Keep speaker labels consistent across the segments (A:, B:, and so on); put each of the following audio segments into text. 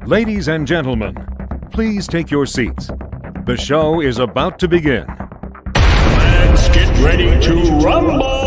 A: Ladies and gentlemen, please take your seats. The show is about to begin.
B: Let's get ready to rumble!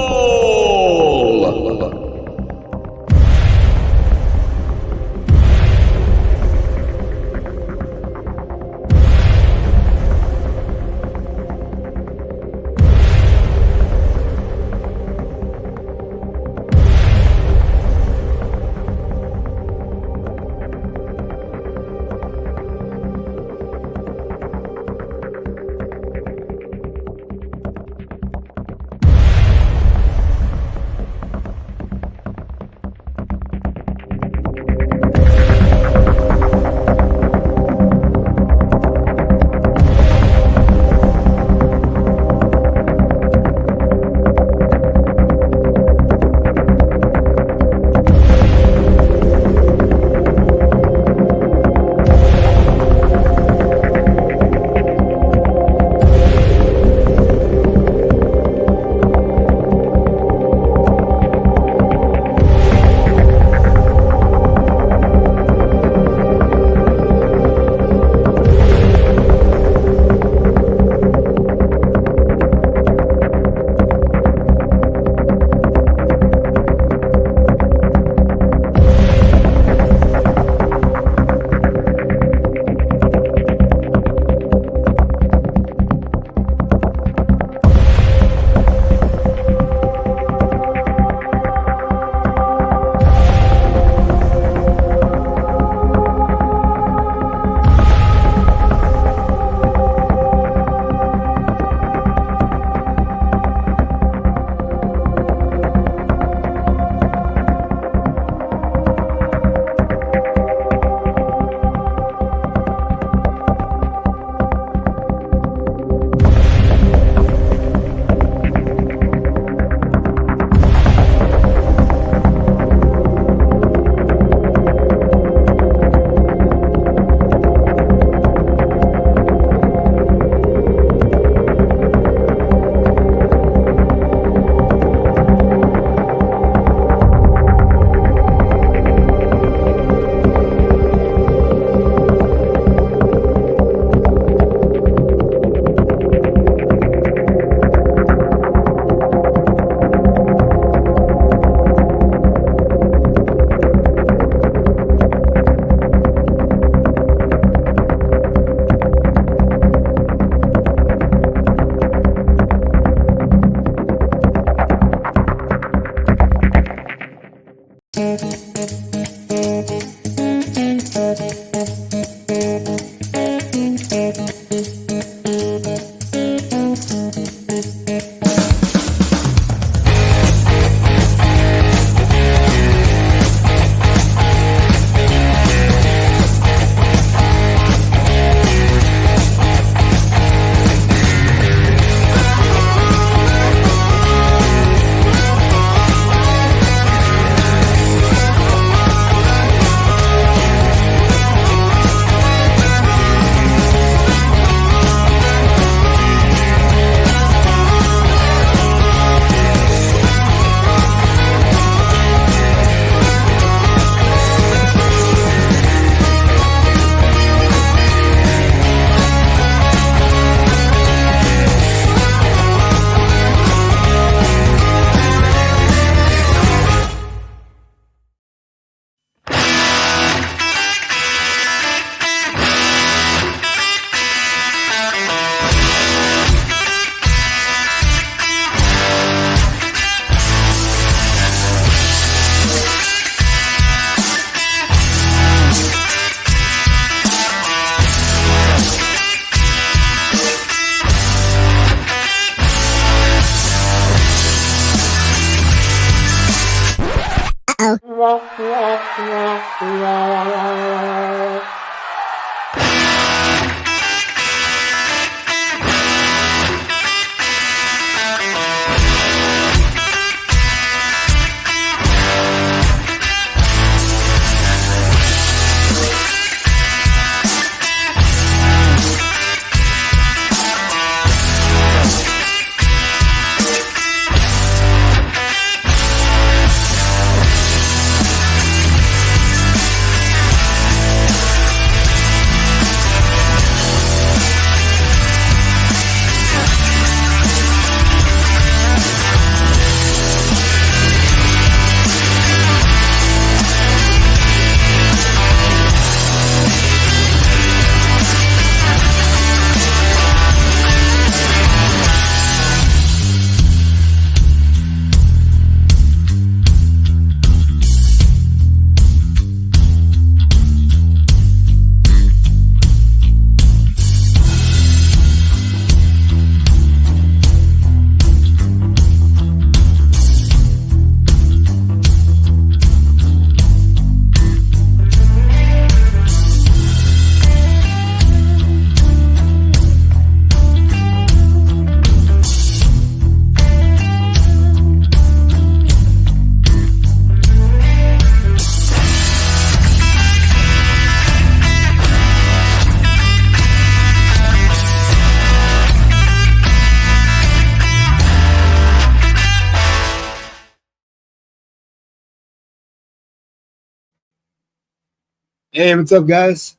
C: Hey, what's up, guys?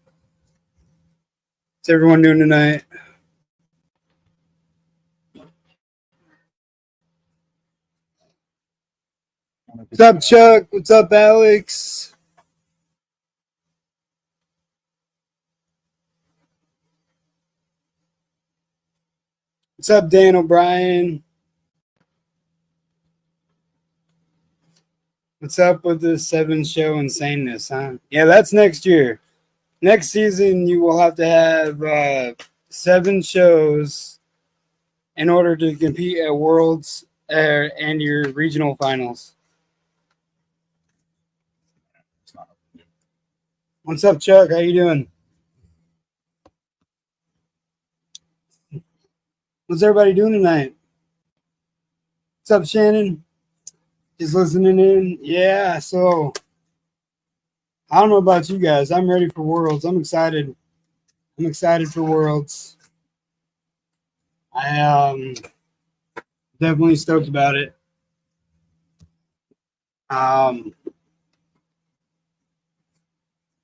C: What's everyone doing tonight? What's up, Chuck? What's up, Alex? What's up, Dan O'Brien? What's up with the 7-show insaneness, huh? Yeah, that's next year. Next season, you will have to have 7 shows in order to compete at Worlds and your regional finals. What's up, Chuck? How you doing? What's everybody doing tonight? What's up, Shannon? Just listening in. Yeah, so I don't know about you guys. I'm ready for Worlds. I'm excited. I'm excited for Worlds. I definitely stoked about it.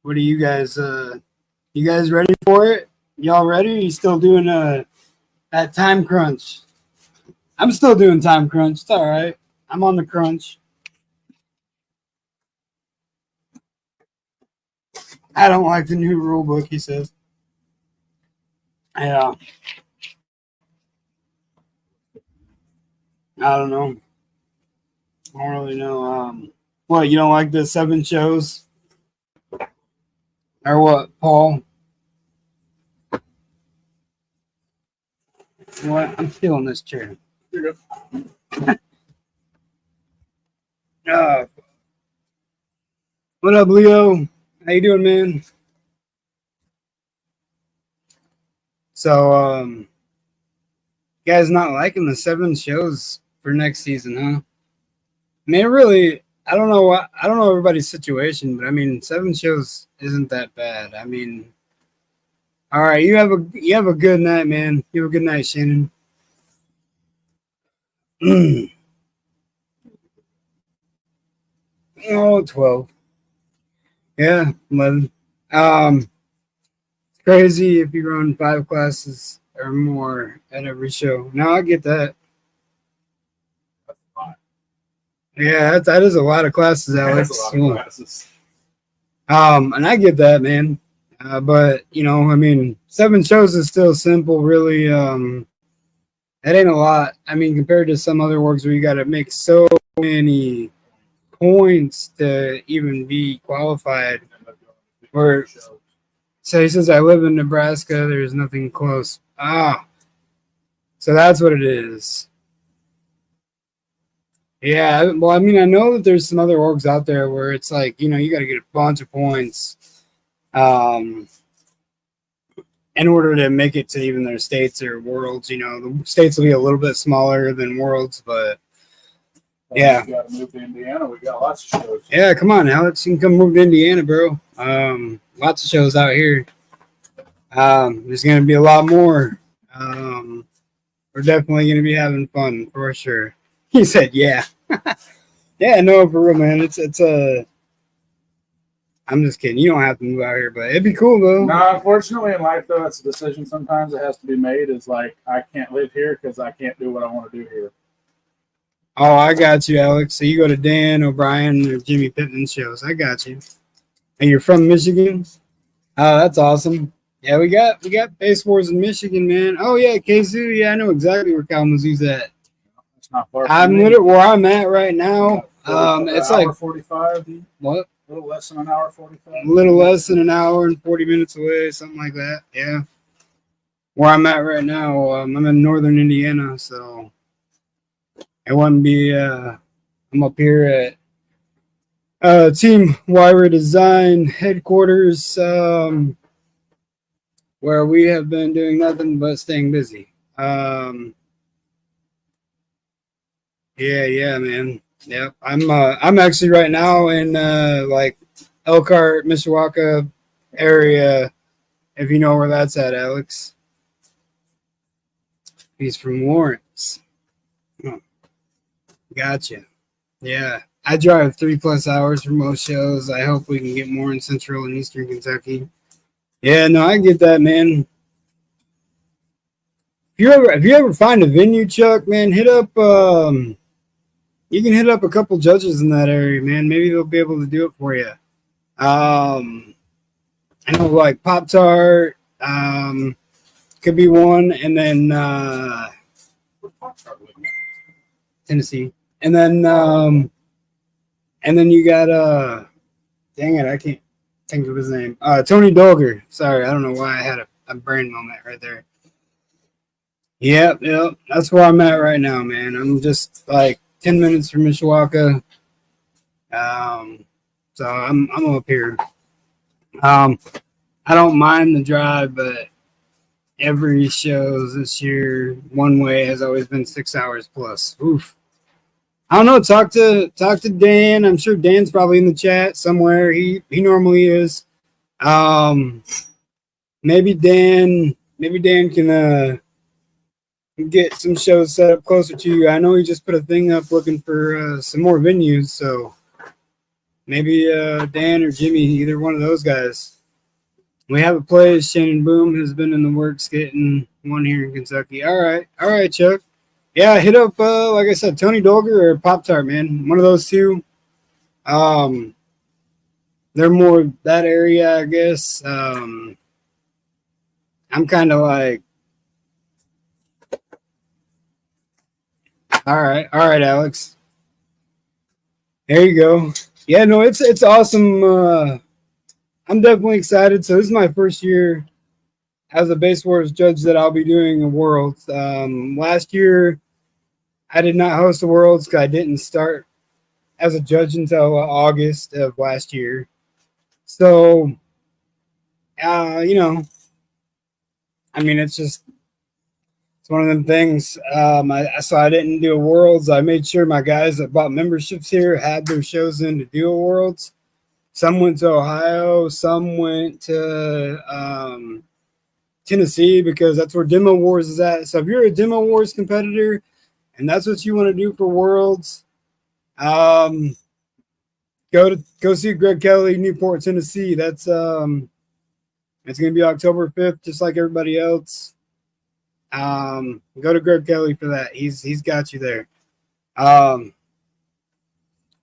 C: What are you guys? You guys ready for it? Y'all ready? Are you still doing that time crunch? I'm still doing time crunch. It's all right. I'm on the crunch. I don't like the new rule book, he says. Yeah. I don't know. I don't really know. What, you don't like the 7 shows? Or what, Paul? What? I'm stealing this chair.
D: You're good.
C: What up, Leo? How you doing, man? So, you guys not liking the 7 shows for next season, huh? I mean, really, I don't know everybody's situation, but I mean, 7 shows isn't that bad. I mean, all right, you have a good night, man. You have a good night, Shannon. Oh, 12. Yeah, 11. It's crazy if you run 5 classes or more at every show. No, I get that.
D: That's a lot.
C: Yeah, that is a lot of classes, Alex.
D: That's a lot of classes.
C: And I get that, man. But you know, I mean, 7 shows is still simple, really. That ain't a lot. I mean, compared to some other works where you got to make so many points to even be qualified. Or so he says, I live in Nebraska. There's nothing close. So that's what it is. Yeah, well, I mean, I know that there's some other orgs out there where it's like, you know, you got to get a bunch of points in order to make it to even their states or worlds. You know, the states will be a little bit smaller than worlds, but yeah.
D: We got to move to Indiana. We got lots of shows.
C: Yeah, come on, Alex. You can come move to Indiana, bro. Lots of shows out here. There's going to be a lot more. We're definitely going to be having fun for sure. He said, yeah. Yeah, no, for real, man. It's a. I'm just kidding. You don't have to move out here, but it'd be cool, though.
D: No, unfortunately, in life, though, it's a decision sometimes that has to be made. It's like, I can't live here because I can't do what I want to do here.
C: Oh, I got you, Alex. So you go to Dan O'Brien or Jimmy Pittman shows. I got you. And you're from Michigan? Oh, that's awesome. Yeah, we got Basswars in Michigan, man. Oh yeah, KZoo. Yeah, I know exactly where Kalamazoo's at.
D: It's not far.
C: I'm literally where I'm at right now. It's like
D: 45.
C: What?
D: A little less than an hour 45.
C: A little less than an hour and 40 minutes away, something like that. Yeah. Where I'm at right now, I'm in northern Indiana, so it wouldn't be. I'm up here at Team Wire Design headquarters, where we have been doing nothing but staying busy. Yeah, man. Yep. I'm actually right now in like Elkhart, Mishawaka area, if you know where that's at, Alex. He's from Lawrence. Oh, gotcha. Yeah. I drive 3+ hours for most shows. I hope we can get more in Central and Eastern Kentucky. Yeah, no, I get that, man. If you ever find a venue, Chuck, man, hit up. You can hit up a couple judges in that area, man. Maybe they'll be able to do it for you. I know like Pop Tart could be one, and then Tennessee, and then you got dang it, I can't think of his name. Tony Dolger. Sorry, I don't know why I had a brain moment right there. Yep, that's where I'm at right now, man. I'm just like 10 minutes from Mishawaka. So I'm up here. I don't mind the drive, but every show this year, one way has always been 6 hours plus. Oof. I don't know. Talk to Dan. I'm sure Dan's probably in the chat somewhere. He normally is. Maybe Dan can get some shows set up closer to you. I know he just put a thing up looking for some more venues, so maybe Dan or Jimmy, either one of those guys. We have a place. Shannon Boom has been in the works getting one here in Kentucky. All right, Chuck. Yeah, hit up like I said, Tony Dolger or Pop Tart, man. One of those two. They're more that area, I guess. I'm kind of like, all right, Alex. There you go. Yeah, no, it's awesome. I'm definitely excited. So this is my first year as a Basswars judge that I'll be doing a Worlds. Last year, I did not host a Worlds because I didn't start as a judge until August of last year. So, I mean, it's one of them things. So I didn't do a Worlds. I made sure my guys that bought memberships here had their shows in to do a Worlds. Some went to Ohio. Some went to Tennessee because that's where Demo Wars is at. So if you're a Demo Wars competitor and that's what you want to do for Worlds, go see Greg Kelly, Newport, Tennessee. That's it's going to be October 5th, just like everybody else. Go to Greg Kelly for that. He's got you there.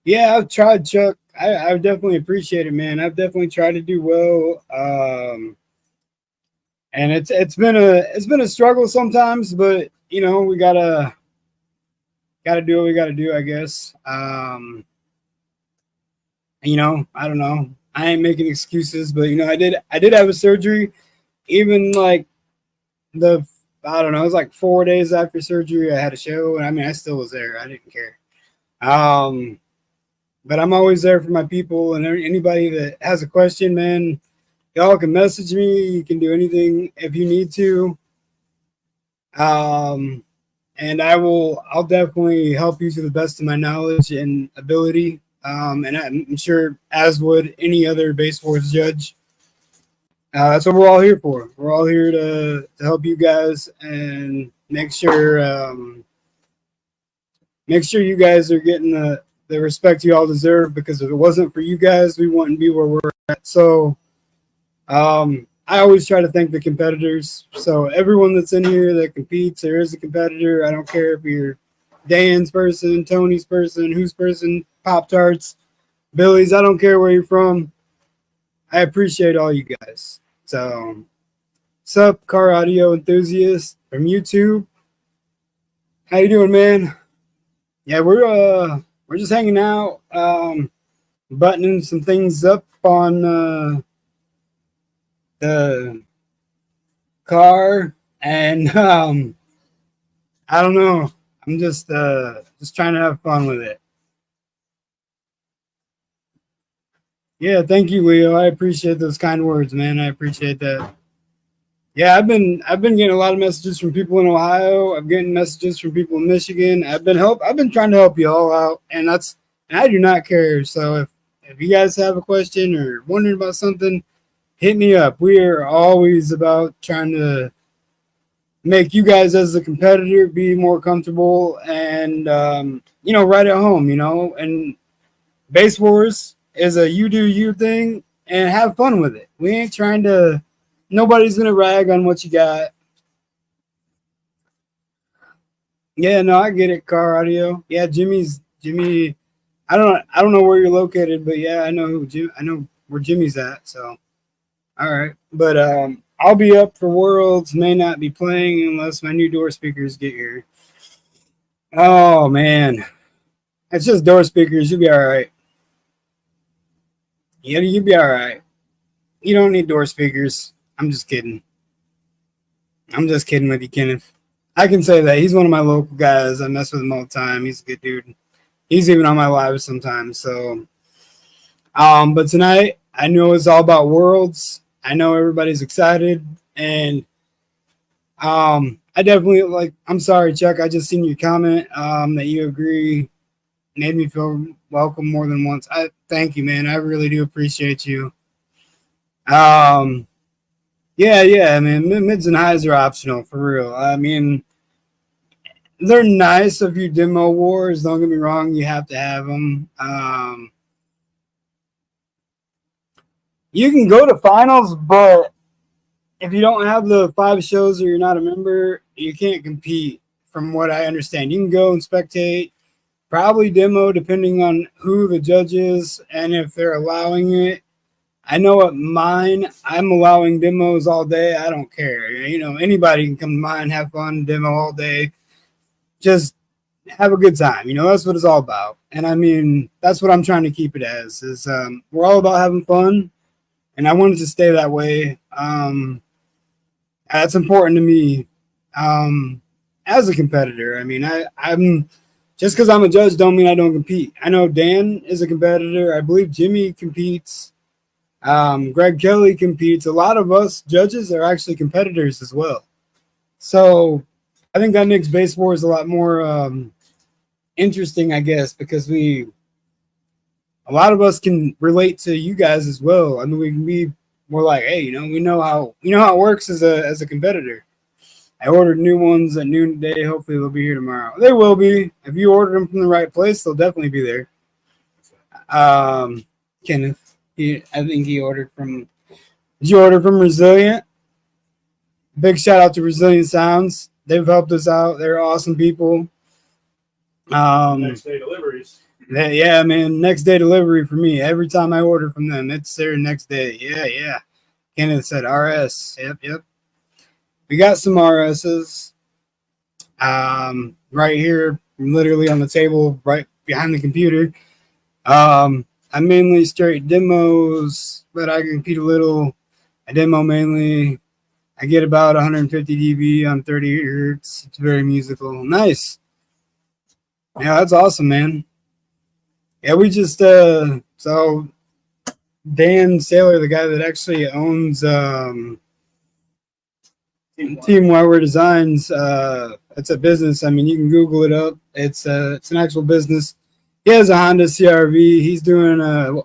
C: Yeah, I've tried, Chuck. I definitely appreciate it, man. I've definitely tried to do well. And it's been a struggle sometimes, but we gotta do what we gotta do, I guess. I don't know. I ain't making excuses, but I did have a surgery. Even like I don't know, it was like 4 days after surgery, I had a show, and I mean I still was there. I didn't care. But I'm always there for my people, and anybody that has a question, man, y'all can message me. You can do anything if you need to. And I'll definitely help you to the best of my knowledge and ability. And I'm sure as would any other Basswars judge. That's what we're all here for. We're all here to help you guys and make sure you guys are getting the respect you all deserve, because if it wasn't for you guys, we wouldn't be where we're at. So I always try to thank the competitors. So everyone that's in here that competes, there is a competitor. I don't care if you're Dan's person, Tony's person, whose person, Pop Tarts, Billy's. I don't care where you're from. I appreciate all you guys. So, sup, car audio enthusiast from YouTube. How you doing, man? Yeah, we're just hanging out, buttoning some things up on the car, and I don't know. I'm just trying to have fun with it. Yeah, thank you, Leo. I appreciate those kind words, man. I appreciate that. Yeah, I've been getting a lot of messages from people in Ohio. I'm getting messages from people in Michigan. I've been trying to help you all out, and I do not care. So if you guys have a question or wondering about something, hit me up. We are always about trying to make you guys as a competitor be more comfortable and right at home, and Basswars is a you do you thing and have fun with it. We ain't trying to. Nobody's gonna rag on what you got. Yeah, no, I get it. Car audio. Yeah, Jimmy. I don't know where you're located, but yeah, I know I know where Jimmy's at. So all right, but I'll be up for Worlds. May not be playing unless my new door speakers get here. Oh man, it's just door speakers. You'll be all right. Yeah, you'll be all right. You don't need door speakers. I'm just kidding. I'm just kidding with you, Kenneth. I can say that he's one of my local guys. I mess with him all the time. He's a good dude. He's even on my live sometimes. So, but tonight I know it's all about Worlds. I know everybody's excited, and I definitely like. I'm sorry, Chuck. I just seen your comment that you agree. Made me feel welcome more than once. I thank you, man. I really do appreciate you. Yeah, man. Mids and highs are optional for real. I mean, they're nice if you demo wars. Don't get me wrong. You have to have them. You can go to finals, but if you don't have the 5 shows or you're not a member, you can't compete. From what I understand, you can go and spectate, probably demo depending on who the judge is and if they're allowing it. I know at mine, I'm allowing demos all day. I don't care. You know, anybody can come to mine, have fun, demo all day. Just have a good time. You know, that's what it's all about. And I mean, that's what I'm trying to keep it as. Is we're all about having fun, and I wanted to stay that way. That's important to me as a competitor. I mean, I'm just because I'm a judge don't mean I don't compete. I know Dan is a competitor. I believe Jimmy competes. Greg Kelly competes. A lot of us judges are actually competitors as well. So I think that makes Basswars a lot more interesting, I guess, because a lot of us can relate to you guys as well. I mean, we can be more like, hey, you know, we know how it works as a competitor. I ordered new ones at noon today. Hopefully they'll be here tomorrow. They will be. If you order them from the right place, they'll definitely be there. Kenneth. I think he ordered from. Did you order from Resilient? Big shout out to Resilient Sounds. They've helped us out. They're awesome people.
D: Next day deliveries.
C: Yeah, man. Next day delivery for me. Every time I order from them, it's their next day. Yeah. Kenneth said RS. Yep. We got some RSs. Right here, literally on the table, right behind the computer. I mainly straight demos, but I compete a little. I demo mainly. I get about 150 dB on 30 hertz. It's very musical. Nice. Yeah, that's awesome, man. Yeah, we just so Dan Saylor, the guy that actually owns Team Weber Designs, it's a business. I mean, you can Google it up. It's an actual business. He has a Honda CRV. He's doing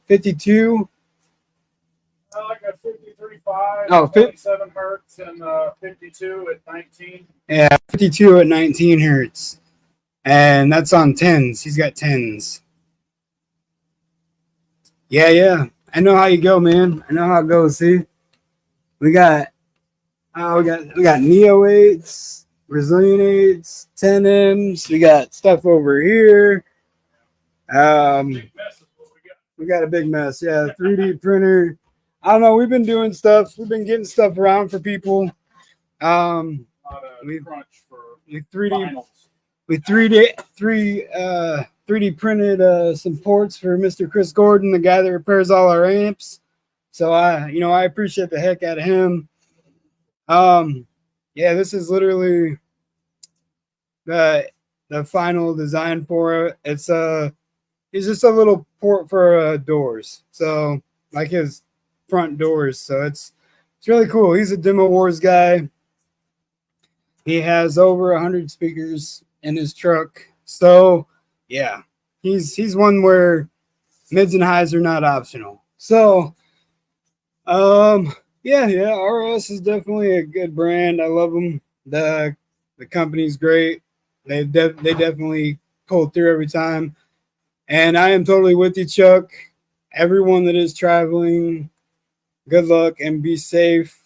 C: 52.
D: Like a 53.5,
C: Oh,
D: 27 hertz, and 52 at 19.
C: Yeah, 52 at 19 hertz. And that's on 10s. He's got 10s. Yeah. I know how you go, man. I know how it goes. See, we got Neo 8s, Resilient 8s, 10Ms. We got stuff over here. We got a big mess. Yeah, 3D printer. I don't know. We've been doing stuff. We've been getting stuff around for people. We 3D printed some ports for Mr. Chris Gordon, the guy that repairs all our amps. So I appreciate the heck out of him. Yeah, this is literally the final design for it. It's just a little port for doors. So like his front doors. So it's really cool. He's a Demo Wars guy. He has over 100 speakers in his truck. So yeah, he's one where mids and highs are not optional. So yeah, RS is definitely a good brand. I love them. The company's great. They definitely pull through every time. And I am totally with you, Chuck. Everyone that is traveling, good luck and be safe.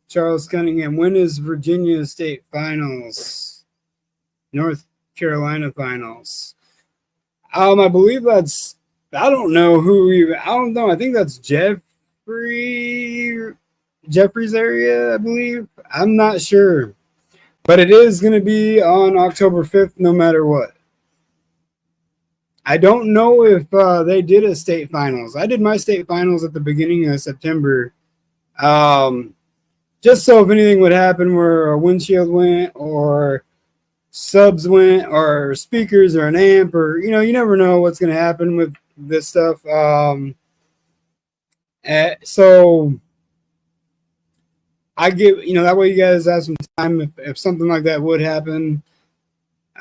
C: Charles Cunningham, when is Virginia State Finals? North Carolina Finals. I believe that's, I don't know who even, I don't know. I think that's Jeffrey's area, I believe. I'm not sure. But it is going to be on October 5th, no matter what. I don't know if they did a state finals. I did my state finals at the beginning of September. Just so if anything would happen where a windshield went or subs went or speakers or an amp or, you never know what's going to happen with this stuff. So I give, that way you guys have some time if something like that would happen,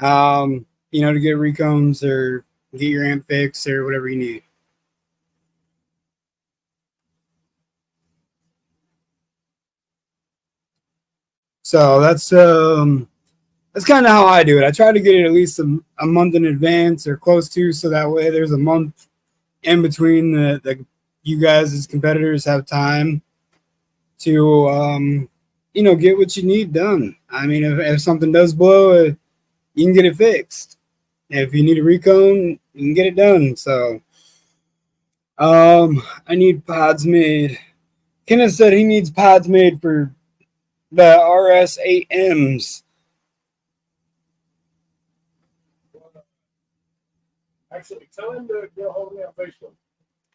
C: to get recombs or get your amp fixed or whatever you need. So that's kind of how I do it. I try to get it at least a month in advance or close to, so that way there's a month in between the you guys as competitors have time to get what you need done. I mean, if something does blow, you can get it fixed. If you need a recone, you can get it done. So I need pods made. Kenneth said he needs pods made for the RS8Ms.
D: Actually, tell him to get a hold of me on Facebook.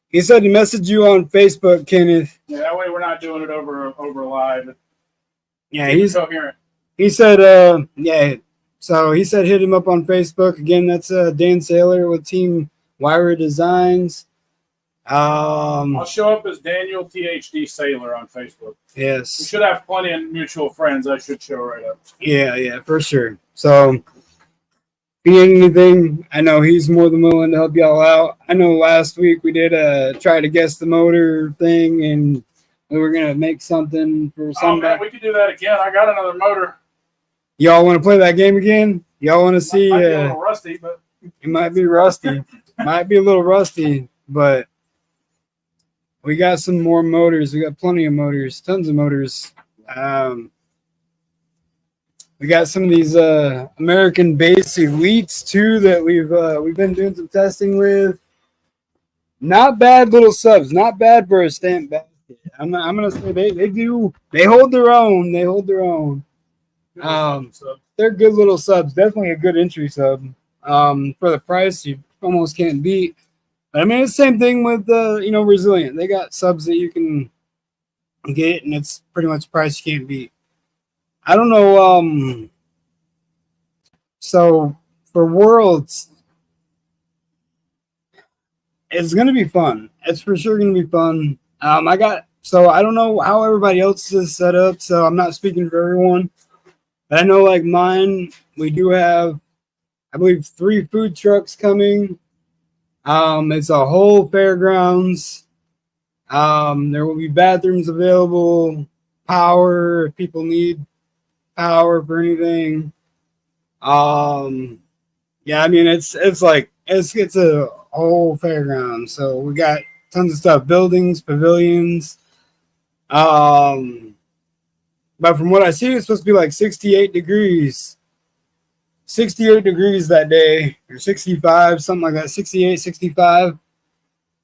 C: He said he messaged you on Facebook, Kenneth.
D: Yeah, that way we're not doing it over live.
C: Yeah, he's
D: coherent.
C: He said, yeah. So he said hit him up on Facebook. Again, that's Dan Saylor with Team Wire Designs.
D: I'll show up as Daniel THD Sailor on Facebook.
C: Yes.
D: We should have plenty of mutual friends. I should show right up.
C: Yeah, for sure. So if you need anything, I know he's more than willing to help y'all out. I know last week we did try to guess the motor thing, and we were gonna make something for somebody.
D: Oh man, we could do that again. I got another motor.
C: Y'all want to play that game again? Y'all want to see?
D: Might be a little rusty, but
C: it might be rusty. Might be a little rusty, but we got some more motors. We got plenty of motors, tons of motors. We got some of these American Bass Elites too that we've been doing some testing with. Not bad little subs. Not bad for a stamp basket. I'm gonna say they hold their own. They hold their own. They're good little subs. Definitely a good entry sub. For the price, you almost can't beat. But I mean, it's the same thing with Resilient. They got subs that you can get, and it's pretty much a price you can't beat. I don't know. So for Worlds, it's gonna be fun. It's for sure gonna be fun. I don't know how everybody else is set up, so I'm not speaking for everyone. But I know, like mine, we do have, I believe, 3 food trucks coming. It's a whole fairgrounds. There will be bathrooms available, power if people need power for anything. Yeah, I mean it's like it's a whole fairground. So we got tons of stuff, buildings, pavilions. But from what I see, it's supposed to be like 68 degrees. 68 degrees that day, or 65, something like that, 68, 65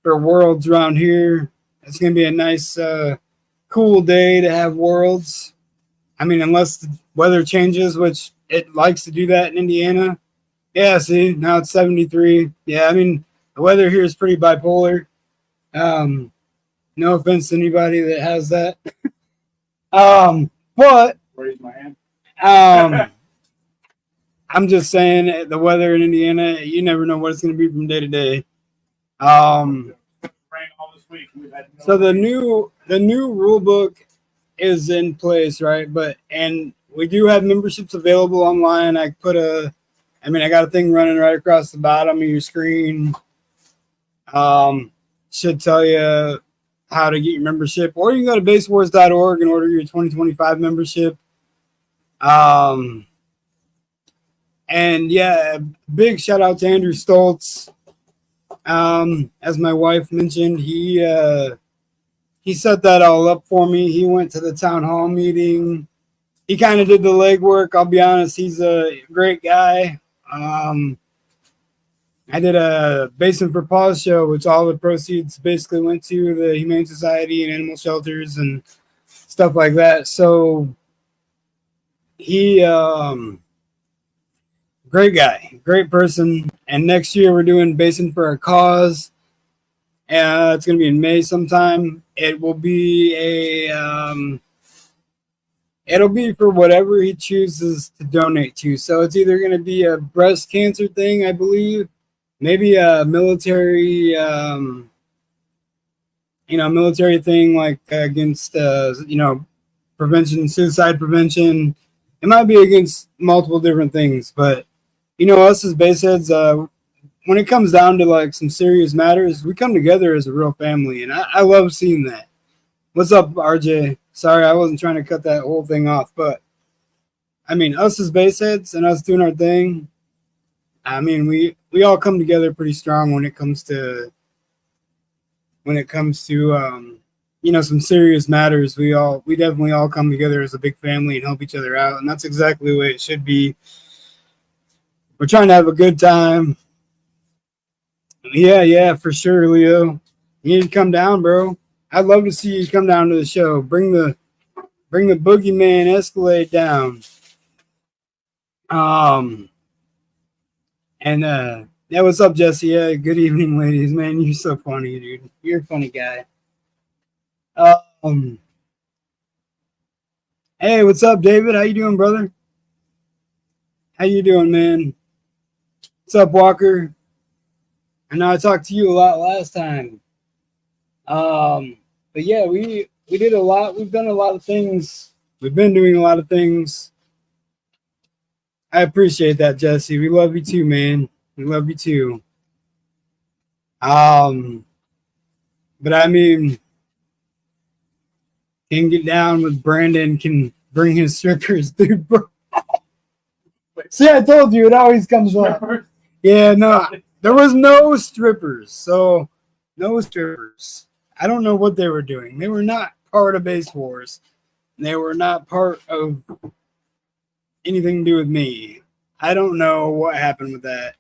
C: for Worlds around here. It's going to be a nice, cool day to have Worlds. I mean, unless the weather changes, which it likes to do that in Indiana. Yeah, see, now it's 73. Yeah, I mean, the weather here is pretty bipolar. No offense to anybody that has that. But
D: raise my hand.
C: I'm just saying the weather in Indiana, you never know what it's going to be from day to day. So the new rule book is in place, right? And we do have memberships available online. I got a thing running right across the bottom of your screen. Should tell you how to get your membership, or you can go to basswars.org and order your 2025 membership. And yeah, big shout out to Andrew Stoltz. As my wife mentioned, he set that all up for me. He went to the town hall meeting. He kind of did the legwork. I'll be honest, he's a great guy. I did a Basin for Paws show, which all the proceeds basically went to the Humane Society and animal shelters and stuff like that. So he, great guy, great person. And next year we're doing Basin for a Cause. It's going to be in May sometime. It will be it'll be for whatever he chooses to donate to. So it's either going to be a breast cancer thing, I believe, maybe a military, military thing like against, prevention, suicide prevention. It might be against multiple different things, but us as baseheads, when it comes down to like some serious matters, we come together as a real family, and I love seeing that. What's up, RJ? Sorry, I wasn't trying to cut that whole thing off, but I mean, us as baseheads and us doing our thing. I mean, we all come together pretty strong when it comes to some serious matters. We definitely all come together as a big family and help each other out, and that's exactly the way it should be. We're trying to have a good time. Yeah, for sure, Leo. You need to come down, bro. I'd love to see you come down to the show. Bring the boogeyman Escalade down. Yeah, what's up, Jesse? Yeah, good evening, ladies. Man, you're so funny, dude. You're a funny guy. Hey, what's up, David? How you doing, brother? How you doing, man? What's up, Walker? I know I talked to you a lot last time. But yeah, we did a lot. We've done a lot of things. We've been doing a lot of things. I appreciate that, Jesse. We love you too, man. We love you too. But I mean, can get down with Brandon, can bring his strippers, dude, bro. See, I told you, it always comes up. Yeah, no, there was no strippers. So, no strippers. I don't know what they were doing. They were not part of Basswars. They were not part of anything to do with me. I don't know what happened with that.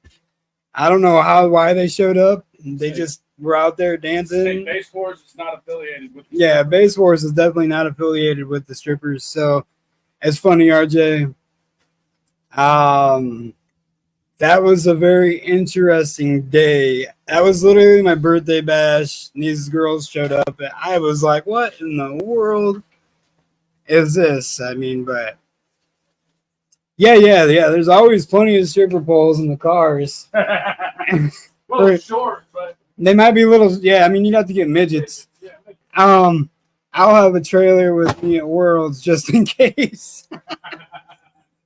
C: I don't know why they showed up. They just were out there dancing.
D: Basswars is not affiliated with.
C: Yeah, Basswars is definitely not affiliated with the strippers. So it's funny, RJ. That was a very interesting day. That was literally my birthday bash. And these girls showed up, and I was like, "What in the world is this?" I mean, but. Yeah. There's always plenty of stripper poles in the cars.
D: Well, short, but
C: they might be little. Yeah, I mean, you'd have to get midgets. I'll have a trailer with me at Worlds just in case.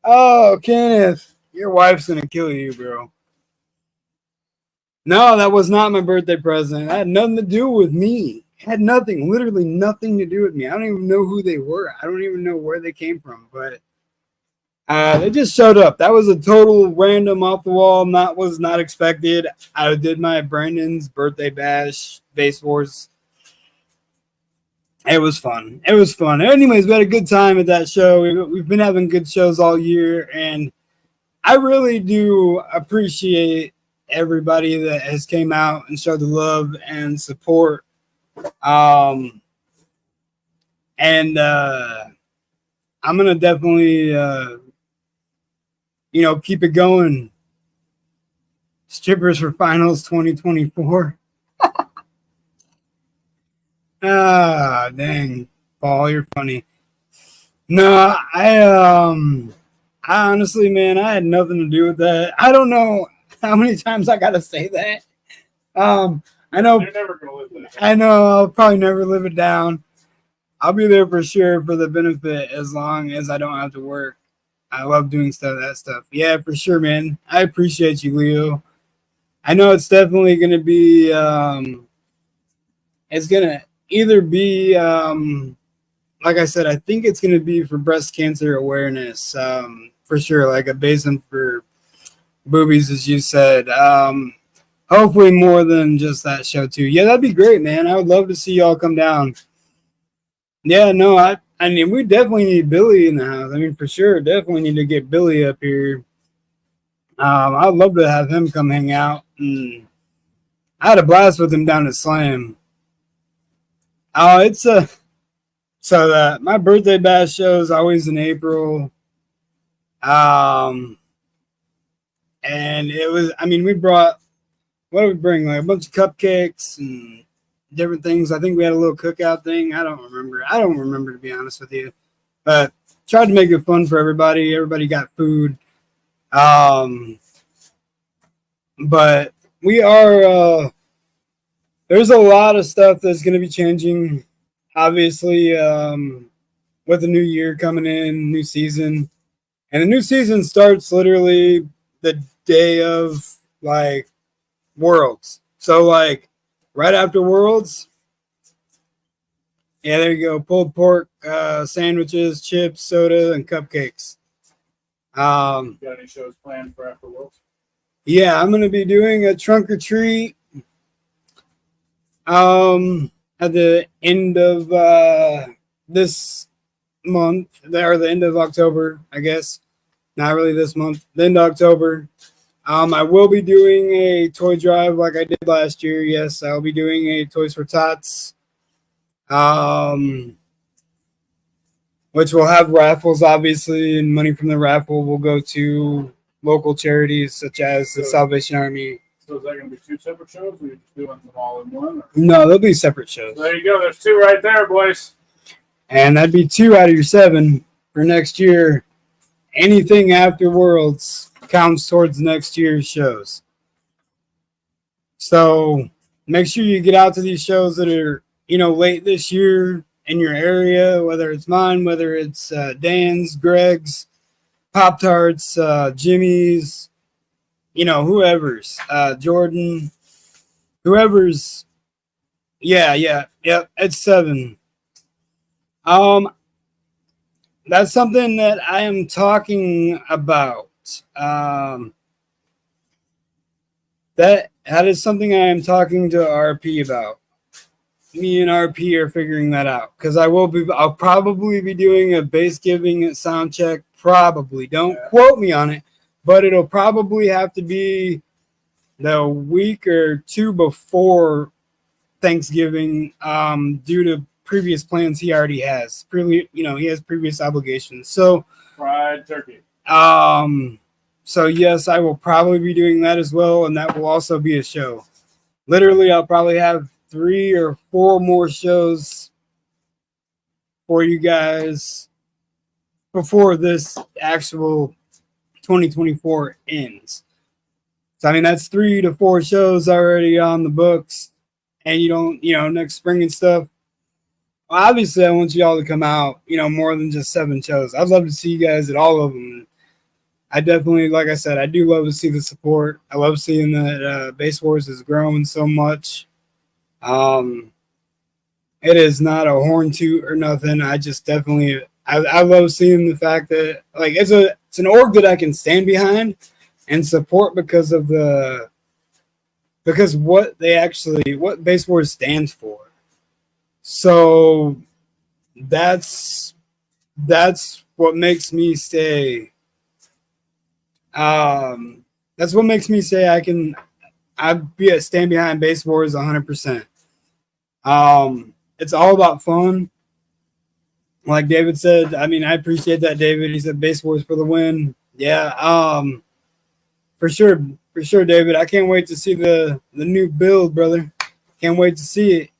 C: Oh, Kenneth, your wife's gonna kill you, bro. No, that was not my birthday present. That had nothing to do with me. It had literally nothing to do with me. I don't even know who they were. I don't even know where they came from, but. They just showed up. That was a total random off the wall. Was not expected. I did my Brandon's birthday bash, Basswars. It was fun. Anyways, we had a good time at that show. We've been having good shows all year, and I really do appreciate everybody that has came out and showed the love and support. I'm gonna definitely. Keep it going. Strippers for Finals 2024. Dang. Paul, you're funny. No, I honestly, man, I had nothing to do with that. I don't know how many times I gotta say that. I know
D: you're never gonna live that.
C: I know I'll probably never live it down. I'll be there for sure for the benefit as long as I don't have to work. I love doing that stuff. Yeah, for sure, man. I appreciate you, Leo. I know it's definitely going to be, it's going to either be, like I said, I think it's going to be for breast cancer awareness, for sure, like a basin for Boobies, as you said. Hopefully more than just that show too. Yeah, that'd be great, man. I would love to see y'all come down. Yeah, no, I mean, we definitely need Billy in the house. I mean, for sure, definitely need to get Billy up here. I'd love to have him come hang out. And I had a blast with him down at Slam. Oh, it's a so that my birthday bash show is always in April. And it was. I mean, we brought what did we bring? Like a bunch of cupcakes and different things. I think we had a little cookout thing. I don't remember. I don't remember, to be honest with you. But tried to make it fun for everybody. Everybody got food. But we are. There's a lot of stuff that's going to be changing. Obviously, with the new year coming in, new season, and the new season starts literally the day of like Worlds. So like right after Worlds. Yeah, there you go. Pulled pork, sandwiches, chips, soda, and cupcakes.
D: Got any shows planned for after Worlds?
C: Yeah, I'm gonna be doing a trunk or treat. At the end of this month, or the end of October, I guess. Not really this month. The end of October. I will be doing a toy drive like I did last year. Yes, I'll be doing a Toys for Tots. Which will have raffles, obviously, and money from the raffle will go to local charities such as the Salvation Army.
D: So is that going to be two separate shows, or are you just doing them all in one? Or?
C: No, they'll be separate shows.
D: There you go. There's two right there, boys.
C: And that'd be 2 out of your 7 for next year. Anything after Worlds counts towards next year's shows. So make sure you get out to these shows that are, late this year in your area, whether it's mine, whether it's Dan's, Greg's, Pop-Tarts, Jimmy's, whoever's, Jordan, whoever's. Yeah, it's 7. That's something that I am talking about. That is something I am talking to RP about. Me and RP are figuring that out because I'll probably be doing a base giving at sound check. Probably, don't quote me on it, but it'll probably have to be the week or 2 before Thanksgiving, due to previous plans he already has. He has previous obligations. So
D: fried turkey.
C: So yes, I will probably be doing that as well, and that will also be a show. Literally, I'll probably have 3 or 4 more shows for you guys before this actual 2024 ends. So I mean, that's 3 to 4 shows already on the books, and next spring and stuff. Well, obviously, I want you all to come out, more than just 7 shows. I'd love to see you guys at all of them. I definitely, like I said, I do love to see the support. I love seeing that Basswars is growing so much. It is not a horn toot or nothing. I just definitely, I love seeing the fact that like it's an org that I can stand behind and support because what Basswars stands for. So that's what makes me stay. That's what makes me say I stand behind Basswars 100%. It's all about fun. Like David said, I mean, I appreciate that, David. He said Basswars for the win. Yeah, for sure, David. I can't wait to see the new build, brother. Can't wait to see it.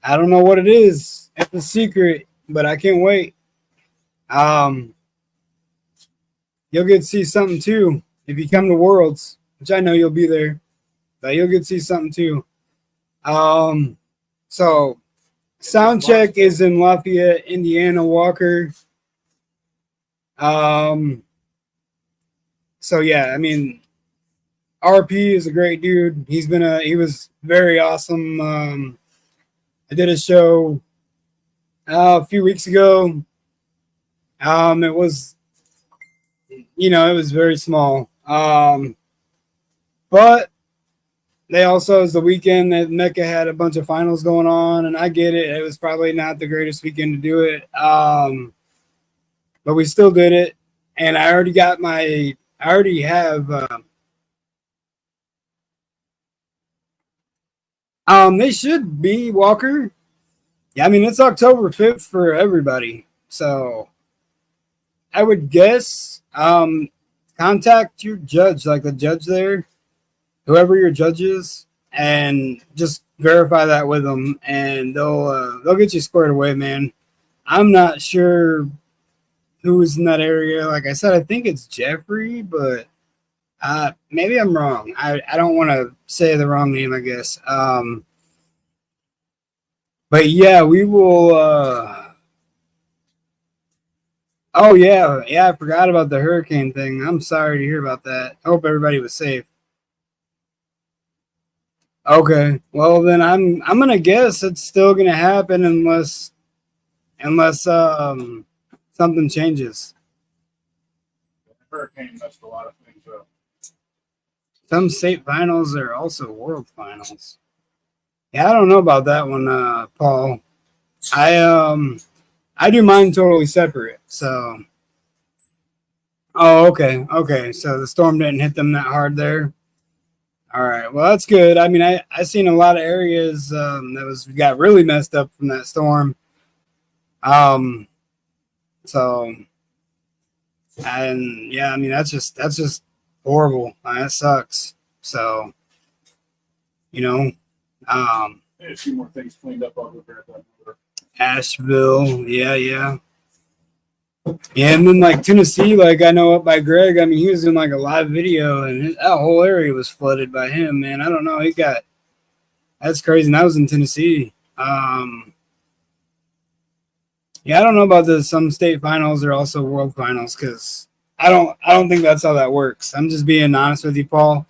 C: I don't know what it is. It's a secret, but I can't wait. You'll get to see something too if you come to Worlds, which I know you'll be there. But you'll get to see something too. So Soundcheck is in Lafayette, Indiana, Walker. So yeah, I mean, RP is a great dude. He was very awesome. I did a show a few weeks ago. It was very small. But they also, as the weekend that Mecca had a bunch of finals going on, and I get it. It was probably not the greatest weekend to do it. But we still did it. And I already have, they should be, Walker. Yeah, I mean, it's October 5th for everybody. So I would guess, contact your judge, like the judge there, whoever your judge is, and just verify that with them, and they'll get you squared away, man. I'm not sure who's in that area. Like I said, I think it's Jeffrey, but maybe I'm wrong. I don't want to say the wrong name, I guess. But yeah, we will. Oh yeah, I forgot about the hurricane thing. I'm sorry to hear about that. I hope everybody was safe. Okay, well then I'm gonna guess it's still gonna happen unless something changes.
D: The hurricane messed a lot of things up.
C: Some state finals are also world finals. Yeah, I don't know about that one, Paul. I do mine totally separate. So, oh, okay. So the storm didn't hit them that hard there. All right, well that's good. I mean, I seen a lot of areas that got really messed up from that storm. So, and yeah, I mean that's just horrible. That sucks. So,
D: A few more things cleaned up over there.
C: Asheville, yeah. Yeah, and then like Tennessee, like I know up by Greg, I mean he was in like a live video, and that whole area was flooded by him. Man, I don't know, that's crazy. And that was in Tennessee. Yeah, I don't know about the some state finals or also world finals because I don't think that's how that works. I'm just being honest with you, Paul.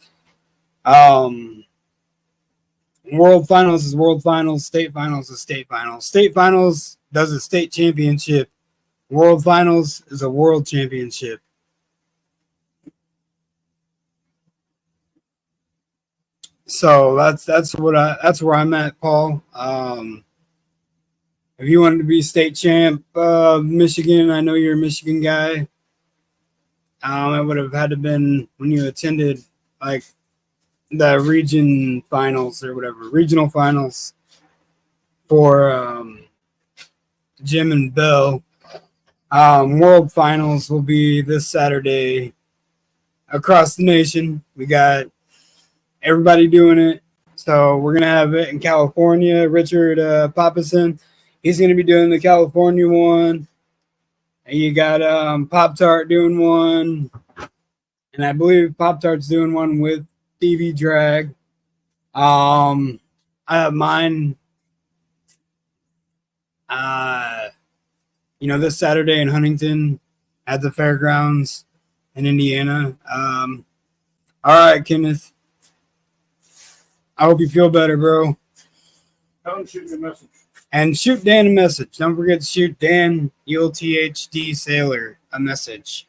C: World finals is world finals. State finals is state finals. State finals does a state championship. World finals is a world championship. So that's where I'm at, Paul. If you wanted to be state champ, Michigan, I know you're a Michigan guy. It would have had to been when you attended like the region finals or whatever, regional finals for Jim and Bill. World finals will be this Saturday across the nation. We got everybody doing it. So we're going to have it in California. Richard Papason, he's going to be doing the California one. And you got Pop Tart doing one. And I believe Pop Tart's doing one with TV Drag. I have mine this Saturday in Huntington at the fairgrounds in Indiana. All right, Kenneth. I hope you feel better, bro.
D: Tell him to shoot me a message.
C: And shoot Dan a message. Don't forget to shoot Dan, ULTHD Sailor, a message.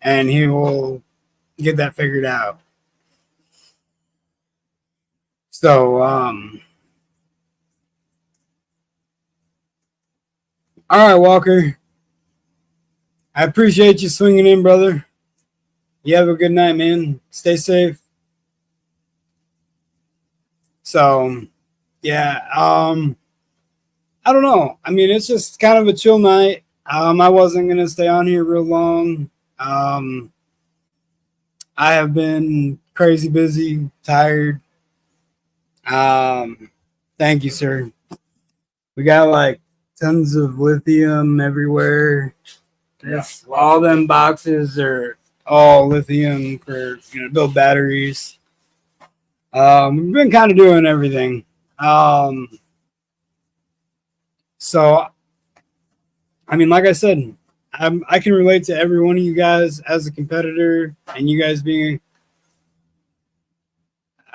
C: And he will get that figured out. So, all right, Walker. I appreciate you swinging in, brother. You have a good night, man. Stay safe. So, yeah, I don't know. I mean, it's just kind of a chill night. I wasn't going to stay on here real long. I have been crazy busy, tired. Thank you, sir. We got like tons of lithium everywhere. Yes, all them boxes are all lithium for build batteries. We've been kind of doing everything. So, I mean, like I said, I can relate to every one of you guys as a competitor, and you guys being.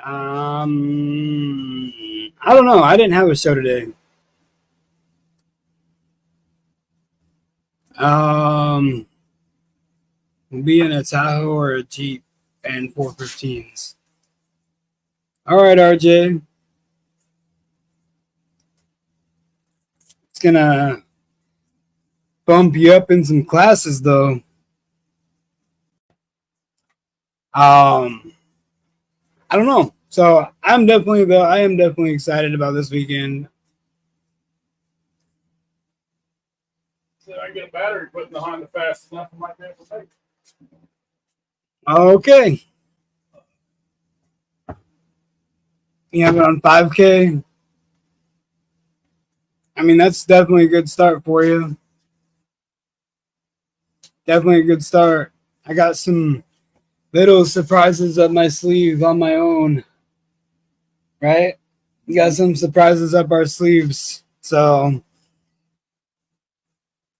C: I don't know. I didn't have a show today. We'll be in a Tahoe or a Jeep and 415s. All right, RJ. It's gonna bump you up in some classes, though. I don't know. So I am definitely excited about this weekend.
D: So I get a battery put in the Honda fast enough, I might be able to take it.
C: Okay. You have it on 5K. I mean, that's definitely a good start for you. Definitely a good start. I got some little surprises up my sleeve on my own. Right? We got some surprises up our sleeves. So,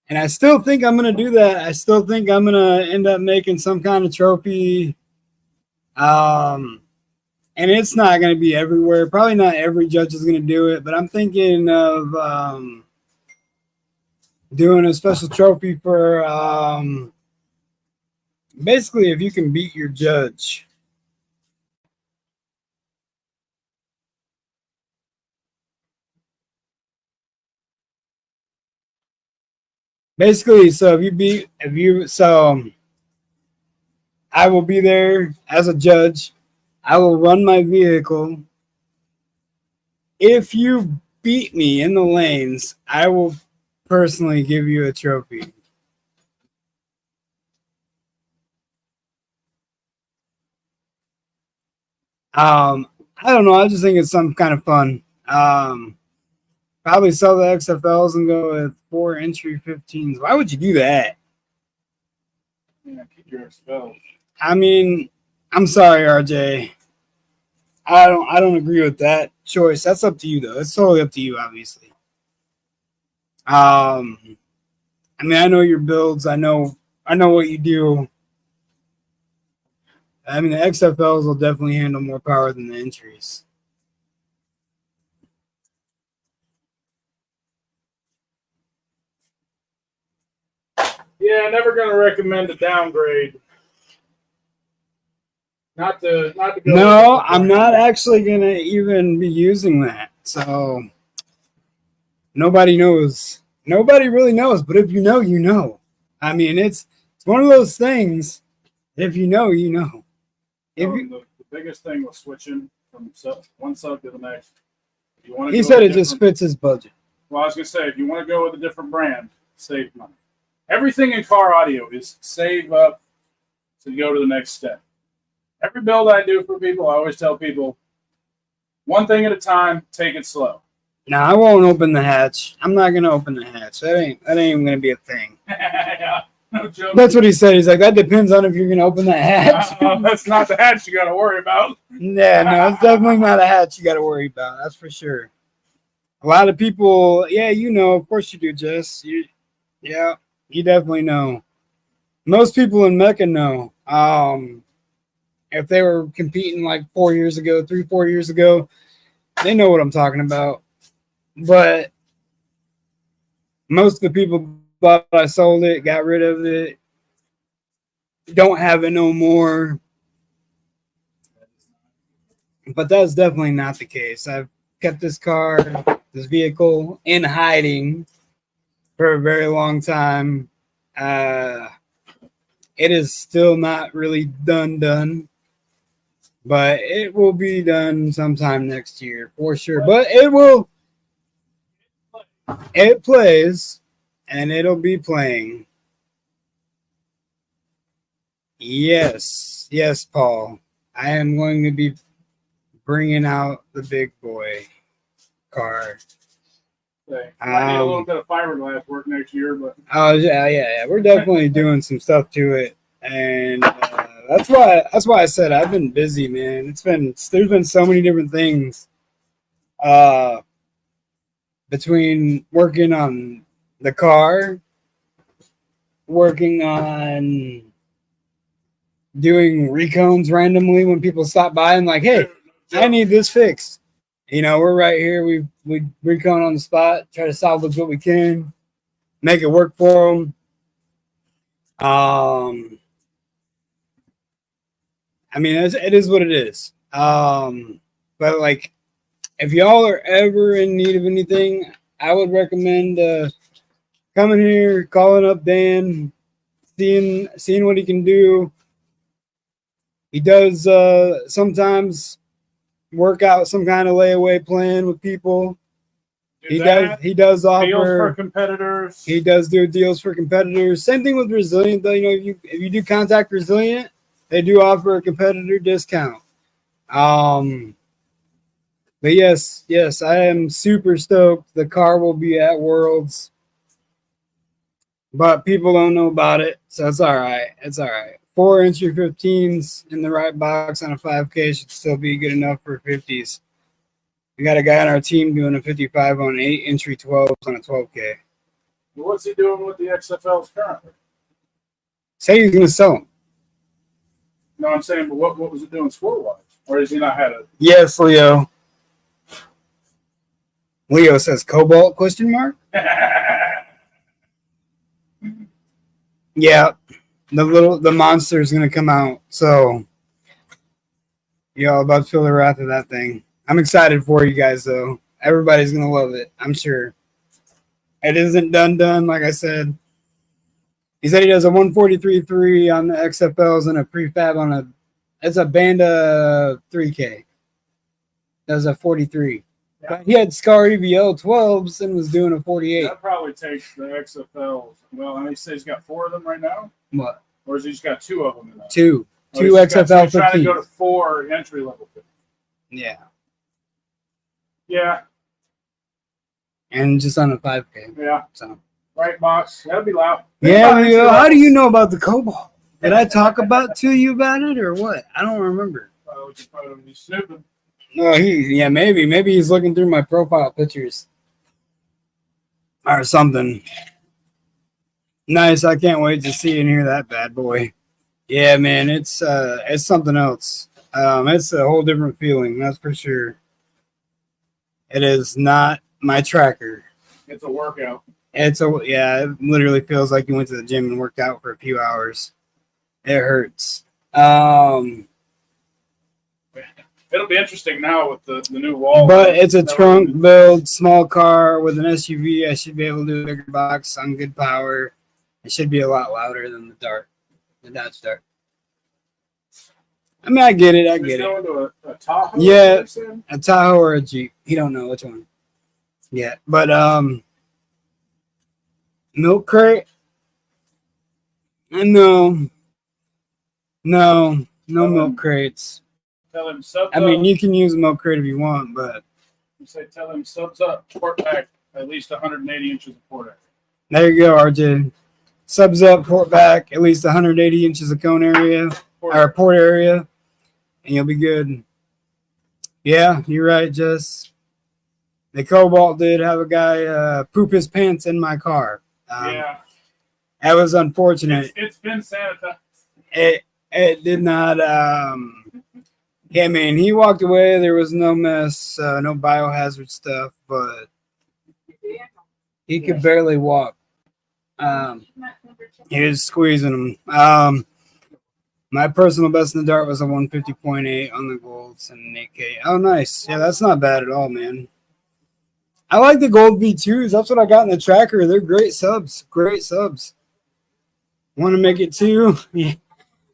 C: and I still think I'm going to do that. I still think I'm going to end up making some kind of trophy. And it's not going to be everywhere. Probably not every judge is going to do it, but I'm thinking of doing a special trophy for basically if you can beat your judge. Basically, so I will be there as a judge. I will run my vehicle. If you beat me in the lanes, I will personally give you a trophy. I don't know. I just think it's some kind of fun. Probably sell the XFLs and go with 4 entry 15s. Why would you do that?
D: Yeah, keep your XFLs.
C: I mean, I'm sorry, RJ. I don't agree with that choice. That's up to you, though. It's totally up to you, obviously. I mean, I know your builds. I know what you do. I mean, the XFLs will definitely handle more power than the entries.
D: Yeah, never going to recommend a downgrade. Not to go.
C: No, I'm not actually gonna even be using that. So nobody knows. Nobody really knows. But if you know, you know. I mean, it's one of those things. If you know, you know.
D: The biggest thing was switching from one sub to the next. If you want to
C: He said it just fits his budget.
D: Well, I was going to say, if you want to go with a different brand, save money. Everything in car audio is save up to go to the next step. Every build I do for people, I always tell people, one thing at a time, take it slow.
C: No, I won't open the hatch. I'm not gonna open the hatch. That ain't even gonna be a thing.
D: Yeah, no joke.
C: That's what he said. He's like, that depends on if you're gonna open that hatch.
D: That's not the hatch you got to worry about.
C: Yeah, no, it's definitely not a hatch you got to worry about. That's for sure. A lot of people, yeah, you know, of course you do, Jess. You definitely know. Most people in Mecca know. If they were competing like 4 years ago, 3-4 years ago, they know what I'm talking about. But most of the people thought I sold it, got rid of it, don't have it no more. But that's definitely not the case. I've kept this vehicle in hiding for a very long time. It is still not really done. But it will be done sometime next year for sure. But it plays, and it'll be playing. Yes, Paul. I am going to be bringing out the big boy car.
D: I need a little bit of fiberglass work next year, but
C: yeah. We're definitely doing some stuff to it, and that's why I said I've been busy, man. There's been so many different things between working on the car, working on doing recones randomly when people stop by and like, hey, I need this fixed. You know, we're right here. We recon on the spot, try to salvage what we can, make it work for them. I mean, it is what it is. But like, if y'all are ever in need of anything, I would recommend coming here, calling up Dan, seeing what he can do. He does sometimes work out some kind of layaway plan with people. He does offer
D: deals for competitors.
C: He does do deals for competitors. Same thing with Resilient, though. You know, if you do contact Resilient, they do offer a competitor discount. But yes, I am super stoked. The car will be at Worlds, but people don't know about it, so it's all right. It's all right. 4 entry 15s in the right box on a 5K should still be good enough for 50s. We got a guy on our team doing a 55 on 8 entry 12s on a 12K.
D: Well, what's he doing with the XFLs currently?
C: Say he's going to sell them.
D: No, I'm saying, but what was it doing score-wise? Or has he not had a...
C: Yes, Leo. Leo says Cobalt, question mark? Yeah. The monster is going to come out. So, y'all about to feel the wrath of that thing. I'm excited for you guys, though. Everybody's going to love it, I'm sure. It isn't done, like I said. He said he does a 143.3 on the XFLs and a prefab it's a Banda 3K. Does a 43. Yeah. But he had Scar EVL 12s and was doing a 48.
D: That probably takes the XFLs. Well, and he says he's got 4 of them right now?
C: What?
D: Or has he just got 2 of them in that?
C: 2. 2 XFL 15s.
D: He's trying to go to 4 entry level 50.
C: Yeah.
D: Yeah.
C: And just on a 5K.
D: Yeah.
C: So.
D: Right, box. That'll be loud.
C: Yeah, Leo, how do you know about the Cobalt? Did I talk to you about it or what? I don't remember.
D: Oh, you probably be snooping.
C: No, maybe he's looking through my profile pictures or something. Nice, I can't wait to see and hear that bad boy. Yeah, man, it's something else. It's a whole different feeling, that's for sure. It is not my tracker.
D: It's a workout.
C: It literally feels like you went to the gym and worked out for a few hours. It hurts.
D: It'll be interesting now with the new wall.
C: But it's a trunk build, small car with an SUV. I should be able to do a bigger box on good power. It should be a lot louder than the Dodge Dart. I mean, I get it.
D: Going to a Tahoe?
C: Yeah, a Tahoe or a Jeep. He don't know which one. Yeah, but milk crate? No milk crates.
D: Tell him subs
C: I mean, you can use a milk crate if you want, but
D: you say tell him subs up, port back, at least 180 inches of port area.
C: There you go, RJ. Subs up, port back, at least 180 inches of cone area port area, and you'll be good. Yeah, you're right, Jess. The Cobalt did have a guy poop his pants in my car.
D: Yeah.
C: That was unfortunate.
D: It's been sanitized.
C: It did not. Yeah, man, he walked away. There was no mess, no biohazard stuff, but he could barely walk. He was squeezing him. My personal best in the dart was a 150.8 on the golds and an 8K. Oh, nice. Yeah, that's not bad at all, man. I like the gold V2s. That's what I got in the tracker. They're great subs. Great subs. Want to make it 2? Yeah.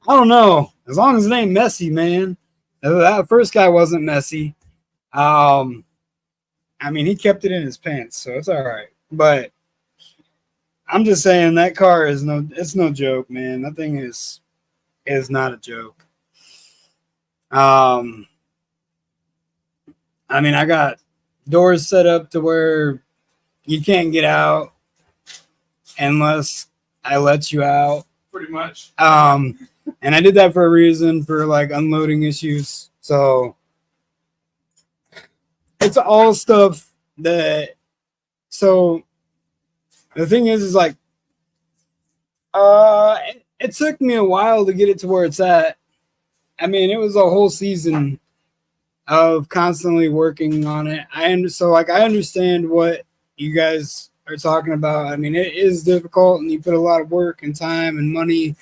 C: I don't know. As long as it ain't messy, man. That first guy wasn't messy. I mean, he kept it in his pants, so it's all right. But I'm just saying that car is no joke, man. That thing is not a joke. I mean, I got doors set up to where you can't get out unless I let you out.
D: Pretty much.
C: And I did that for a reason, for like unloading issues. So it's all stuff that. So the thing is like, it took me a while to get it to where it's at. I mean, it was a whole season of constantly working on it. I understand what you guys are talking about. I mean, it is difficult, and you put a lot of work and time and money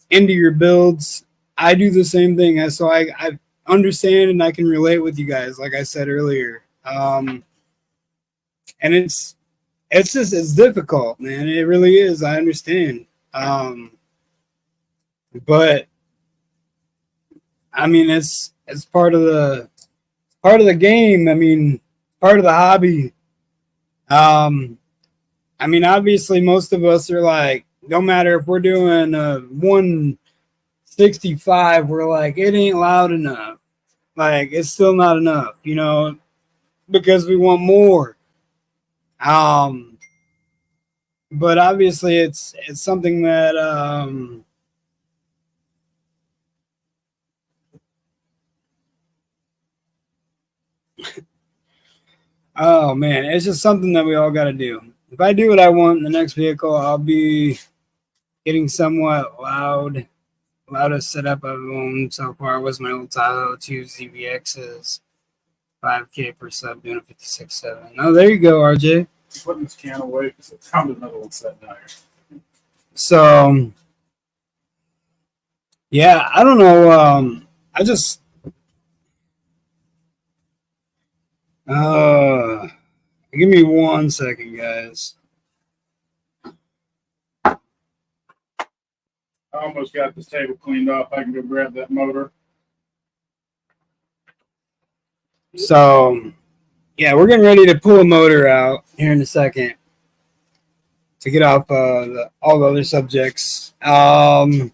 C: into your builds. I do the same thing. So I understand and I can relate with you guys, like I said earlier. And it's difficult, man. It really is. I understand. But I mean, it's part of the game. I mean, part of the hobby. I mean, obviously, most of us are like, no matter if we're doing 165, we're like, it ain't loud enough. Like, it's still not enough, you know, because we want more. But obviously, it's something that oh man, it's just something that we all got to do. If I do what I want in the next vehicle, I'll be getting somewhat loudest setup I've owned so far was my old Tahoe 2 ZVXs, 5K per sub, doing a 56.7. Oh, there you go, RJ.
D: I'm putting this can away because I found another one sitting down here.
C: So, yeah, I don't know. I just give me 1 second, guys.
D: I almost got this table cleaned off. I can go grab that motor.
C: So, yeah, we're getting ready to pull a motor out here in a second to get off all the other subjects. And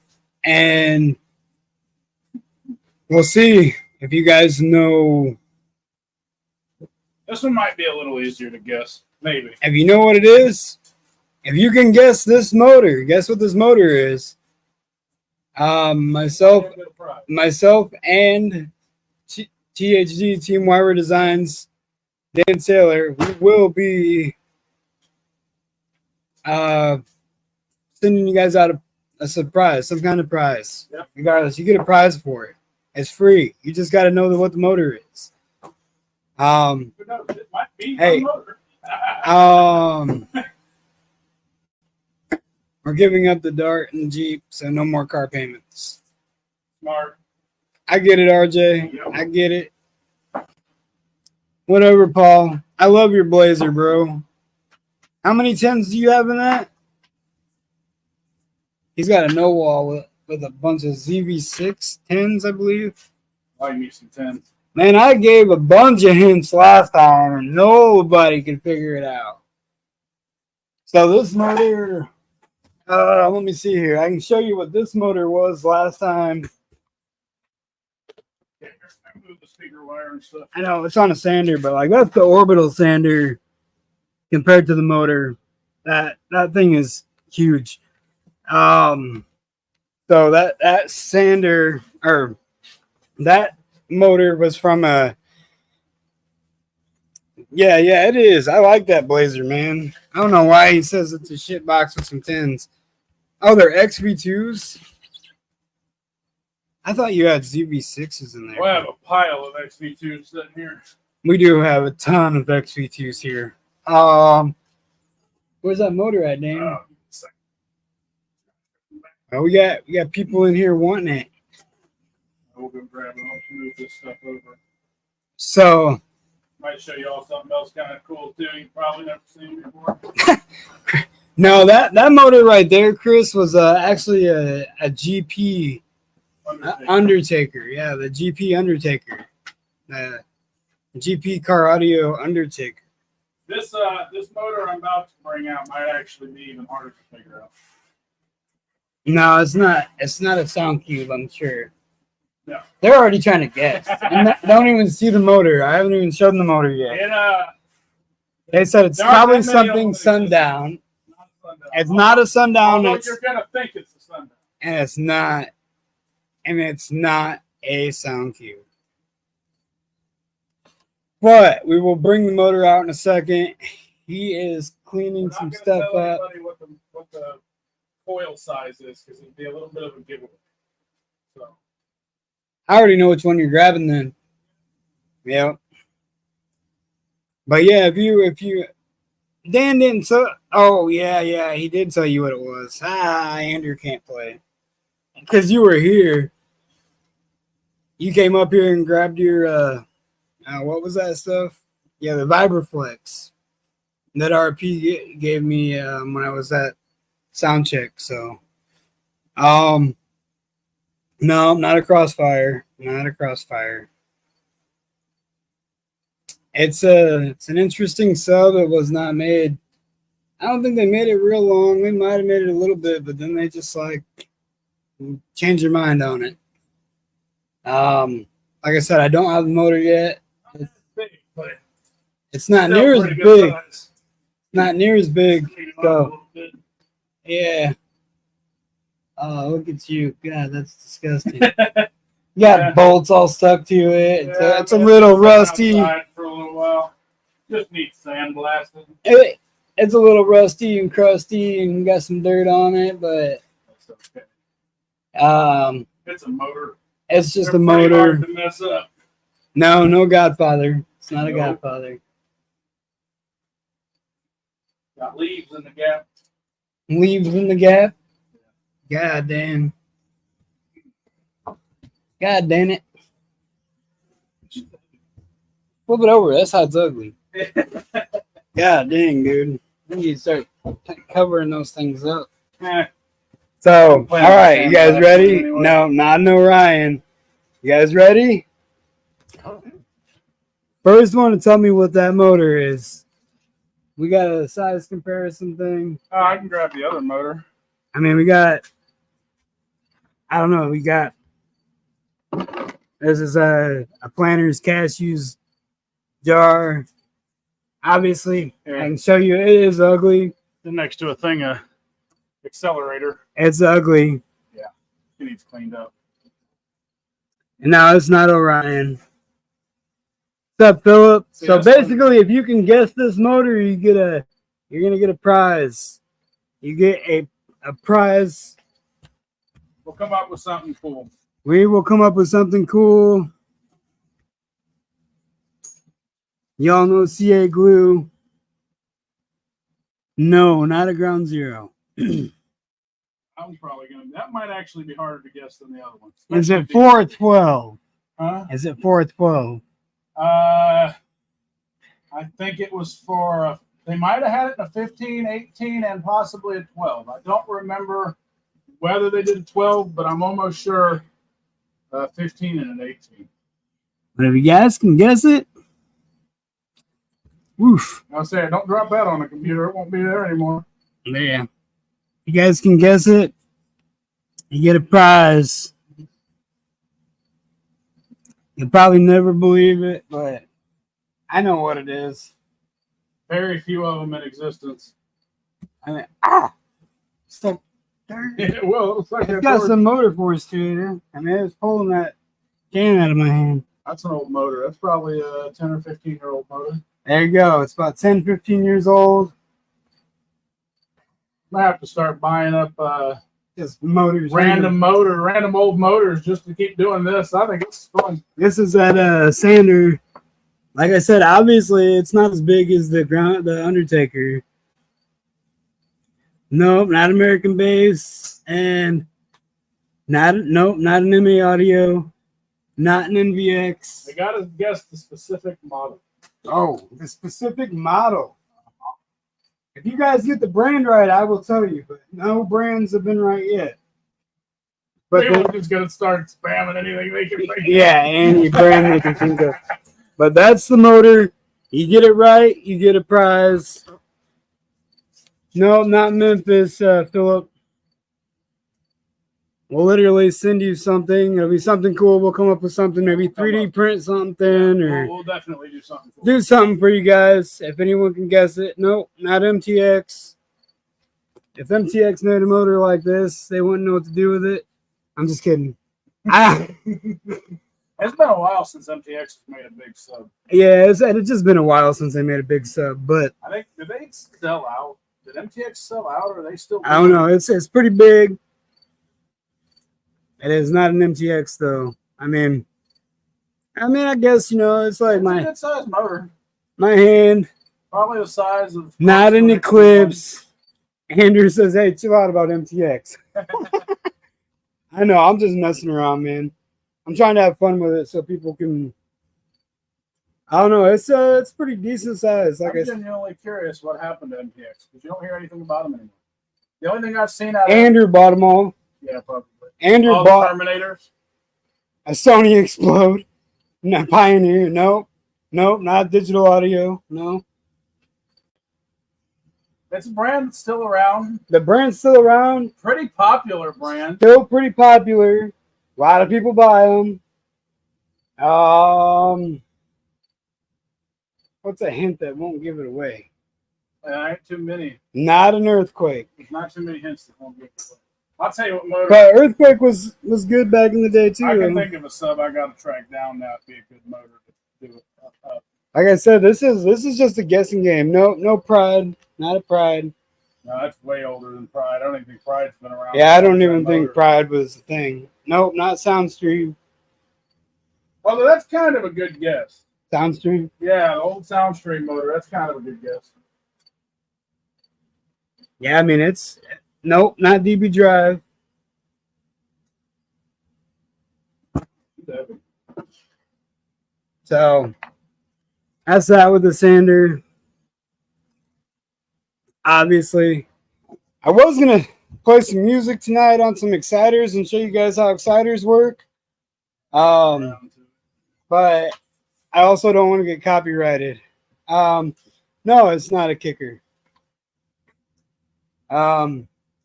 C: we'll see if you guys know.
D: This one might be a little easier to guess. Maybe.
C: If you know what it is, if you can guess this motor, guess what this motor is. Myself and THD Team Wyver Designs, Dan Saylor, we will be sending you guys out a surprise, some kind of prize.
D: Yep.
C: Regardless, you get a prize for it. It's free. You just got to know what the motor is.
D: Who knows? It might be
C: Hey.
D: motor.
C: We're giving up the Dart and Jeep, so no more car payments.
D: Smart.
C: I get it, RJ.
D: Yep.
C: I get it. Whatever, Paul. I love your Blazer, bro. How many 10s do you have in that? He's got a no wall with a bunch of ZV6 10s, I believe.
D: Like me some 10s.
C: Man, I gave a bunch of hints last time, and nobody could figure it out. So this motor, let me see here. I can show you what this motor was last time.
D: Yeah, I moved the speaker wire and stuff.
C: I know it's on a sander, but like that's the orbital sander compared to the motor. That thing is huge. So that sander or that motor was from a yeah, it is. I like that Blazer, man. I don't know why he says it's a shit box with some 10s. Oh, they're XV2s. I thought you had ZV6s in there.
D: We have a pile of XV2s sitting here.
C: We do have a ton of XV2s here. Where's that motor at, Dan? Oh, we got people in here wanting it.
D: We'll go grab it. I'll move this stuff over.
C: So
D: Might show you all something else kind of cool too. You've probably never seen before.
C: no, that motor right there, Chris, was actually a GP Undertaker. Yeah, the GP Undertaker. GP car audio Undertaker.
D: This motor I'm about to bring out might actually be even harder to figure out.
C: No, it's not. It's not a sound cube, I'm sure.
D: No.
C: They're already trying to guess. And don't even see the motor. I haven't even shown them the motor yet. They said it's probably something sundown. It's not a sundown.
D: Although you're gonna think it's a sundown.
C: And it's not. And it's not a sound cube. But we will bring the motor out in a second. He is cleaning some stuff up.
D: I'm not gonna tell anybody what the coil size is because it'd be a little bit of a giveaway. So
C: I already know which one you're grabbing then. Yep. But yeah, if you Dan didn't yeah, he did tell you what it was. Andrew can't play. Because you were here. you came up here and grabbed your what was that stuff? Yeah, the Vibraflex that RP gave me when I was at sound check. So, no, not a Crossfire, not a Crossfire. It's an interesting sub. It was not made. I don't think they made it real long. They might have made it a little bit, but then they just like changed their mind on it. Like I said, I don't have the motor yet.
D: It's big, but
C: It's not
D: still
C: near as
D: pretty good
C: big.
D: size.
C: Not near as big.
D: Speed 'em up a
C: So
D: little bit.
C: yeah. Oh, look at you. God, that's disgusting. You got
D: Yeah.
C: bolts all stuck to it.
D: Yeah,
C: It's a
D: man,
C: little
D: it's been
C: rusty.
D: outside for a little while. Just needs sandblasting.
C: It's a little rusty and crusty and got some dirt on it, but
D: That's okay.
C: it's
D: It's a motor.
C: just
D: They're
C: a
D: pretty
C: motor.
D: hard to mess up.
C: No Godfather. It's not a
D: Nope.
C: Godfather.
D: Got leaves in the gap.
C: Leaves in the gap. God damn. God damn it. Flip it over. That side's ugly. God dang, dude. We need to start covering those things up.
D: Eh,
C: So, all
D: Plan on
C: right, you guys
D: sandblasting
C: ready?
D: anyway.
C: No, not no Ryan. You guys ready? First one to tell me what that motor is. We got a size comparison thing.
D: oh, I can grab the other motor.
C: I mean, we got, I don't know, we got, this is a Planters cashews jar. Obviously,
D: Here.
C: I can show you it is ugly.
D: Then next to a thing, accelerator.
C: It's ugly.
D: It needs cleaned up.
C: And now it's not Orion. What's up, Philip?
D: See,
C: So
D: that's
C: basically, if you can guess this motor, you're gonna get a prize. You get a prize.
D: We'll come up with something cool.
C: We will come up with something cool. Y'all know CA glue. No, not a ground zero.
D: I'm probably gonna. That might actually be harder to guess than the other one.
C: Is it
D: Especially
C: 4 or 12?
D: Huh?
C: Is it 4 or 12?
D: I think it was for. They might have had it in a 15, 18, and possibly a 12. I don't remember whether they did a 12, but I'm almost sure 15 and an 18.
C: But if you guys can guess it, woof.
D: I'll say, don't drop that on the computer. It won't be there anymore.
C: Yeah. You guys can guess it, you get a prize. You'll probably never believe it, but I know what it is.
D: Very few of them in existence.
C: I mean, stuck there.
D: Yeah, well, it looks like
C: It's got some motor force to it. I mean, it was pulling that can out of my hand.
D: that's an old motor. That's probably a 10 or 15-year-old motor.
C: There you go. It's about 10, 15 years old.
D: I have to start buying up
C: Just motors.
D: random old motors just to keep doing this. I think it's fun.
C: This is that sander. Like I said, obviously it's not as big as the Undertaker. Nope, not American bass, and not an MA audio, not an NVX.
D: They got to guess the specific model.
C: Oh, the specific model. If you guys get the brand right, I will tell you, but no brands have been right yet. But
D: People are just going to start spamming anything they can think.
C: yeah, any brand they can think of. But that's the motor. You get it right, you get a prize. No, not Memphis, Philip. We'll literally send you something. It'll be something cool. We'll come up with something, maybe 3D print something, or
D: We'll definitely do something cool.
C: do something for you guys. If anyone can guess it. Nope, not MTX. If MTX made a motor like this, they wouldn't know what to do with it. I'm just kidding.
D: It's been a while since MTX has made a big sub.
C: Yeah, it's just been a while since they made a big sub, but
D: I think, did they sell out? Did MTX sell out, or are they still?
C: I don't know. It's pretty big. It is not an MTX though. I mean, I guess it's like
D: It's a good size motor.
C: my hand.
D: Probably the size of.
C: Not an Eclipse. Andrew says, "Hey, chill out about MTX." I know. I'm just messing around, man. I'm trying to have fun with it so people can. I don't know. It's pretty decent size. Like
D: I'm genuinely curious what happened to MPX because you don't hear anything about them anymore. The only thing I've seen out of
C: Andrew bought them all.
D: yeah, probably.
C: Andrew
D: All
C: bought
D: the Terminators.
C: a Sony Explode. Not Pioneer. Nope. Nope. Not digital audio. No.
D: It's a brand that's still around.
C: The brand's still around.
D: Pretty popular brand.
C: Still pretty popular. A lot of people buy them. What's a hint that won't give it away?
D: Ain't too many.
C: Not an earthquake.
D: There's not too many hints that won't give it away. I'll tell you what motor.
C: But earthquake was good back in the day too.
D: I can think of a sub I got to track down now to be a good motor to do it.
C: Like I said, this is just a guessing game. No pride. Not a pride.
D: No, that's way older than Pride. I don't even think Pride's been around.
C: Yeah, I don't even think pride was a thing. Nope, not Soundstream.
D: Although that's kind of a good guess.
C: Soundstream?
D: Yeah, the old Soundstream motor. That's kind of a good guess.
C: Yeah, I mean it's nope, not DB Drive. So that's that with the sander. Obviously, I was gonna play some music tonight on some exciters and show you guys how exciters work. But I also don't want to get copyrighted. No, it's not a kicker.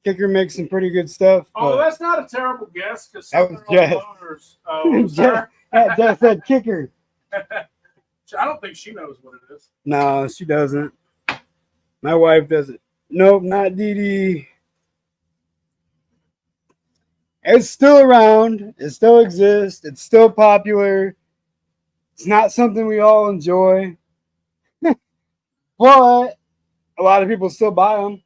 C: Kicker makes some pretty good stuff.
D: Oh, that's not a terrible guess because
C: that was Jeff. Jeff said kicker.
D: I don't think she knows what it is.
C: No, she doesn't. My wife doesn't. Nope, not DD. It's still around. It still exists. It's still popular. It's not something we all enjoy. But a lot of people still buy them.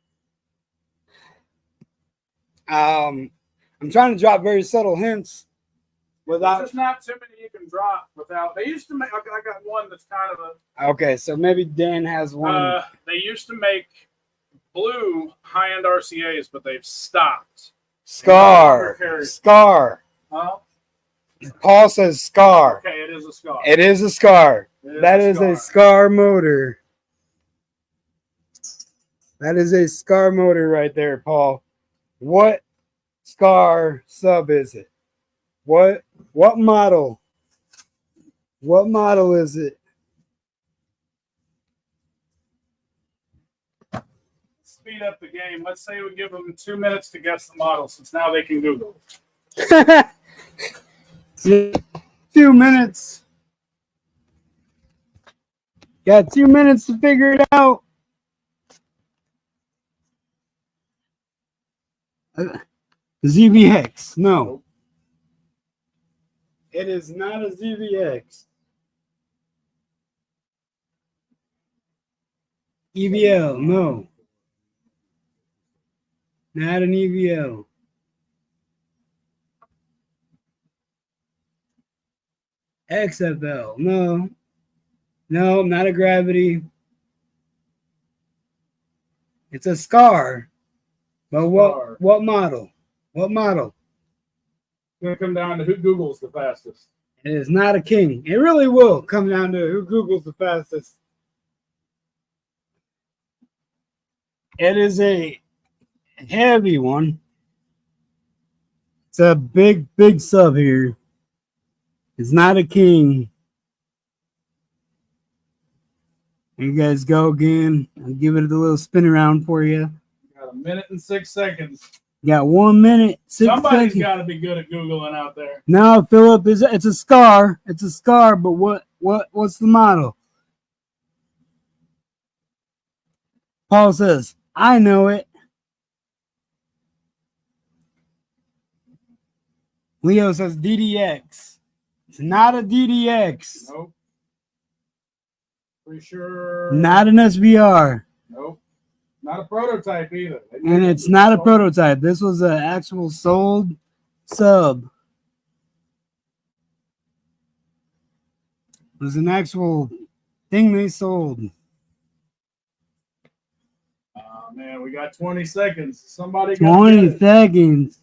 C: I'm trying to drop very subtle hints without.
D: There's not too many you can drop without. They used to make. I got one that's kind of a.
C: Okay, so maybe Dan has one.
D: They used to make blue high-end RCAs, but they've stopped.
C: Scar.
D: Huh?
C: Paul says Scar.
D: Okay, it is a Scar.
C: It is a Scar. That is a Scar motor. That is a Scar motor right there, Paul. What Scar sub is it? What model? What model is it?
D: Speed up the game. Let's say we give them 2 minutes to guess the model, since now they can Google.
C: 2 minutes. Got 2 minutes to figure it out. ZVX. No. It is not a ZVX. EVL. No. Not an EVL. XFL. No. No, not a Gravity. It's a Scar. But what model? What model?
D: It's going to come down to who Googles the fastest.
C: It is not a King. It really will come down to who Googles the fastest. It is a heavy one. It's a big sub here. It's not a King. Here you guys go again. I'll give it a little spin around for you.
D: Got 1 minute and 6 seconds.
C: Got 1 minute, 6
D: Somebody's
C: seconds.
D: got to be good at Googling out there.
C: No, Philip, it's a Scar. It's a Scar, but what's the model? Paul says, I know it. Leo says DDX. It's not a DDX.
D: Nope. Pretty sure.
C: Not an SVR.
D: Nope. Not a prototype either.
C: And it's not a prototype. This was an actual sold sub. It was an actual thing they sold.
D: Oh, man, we got 20 seconds. Somebody
C: 20 seconds.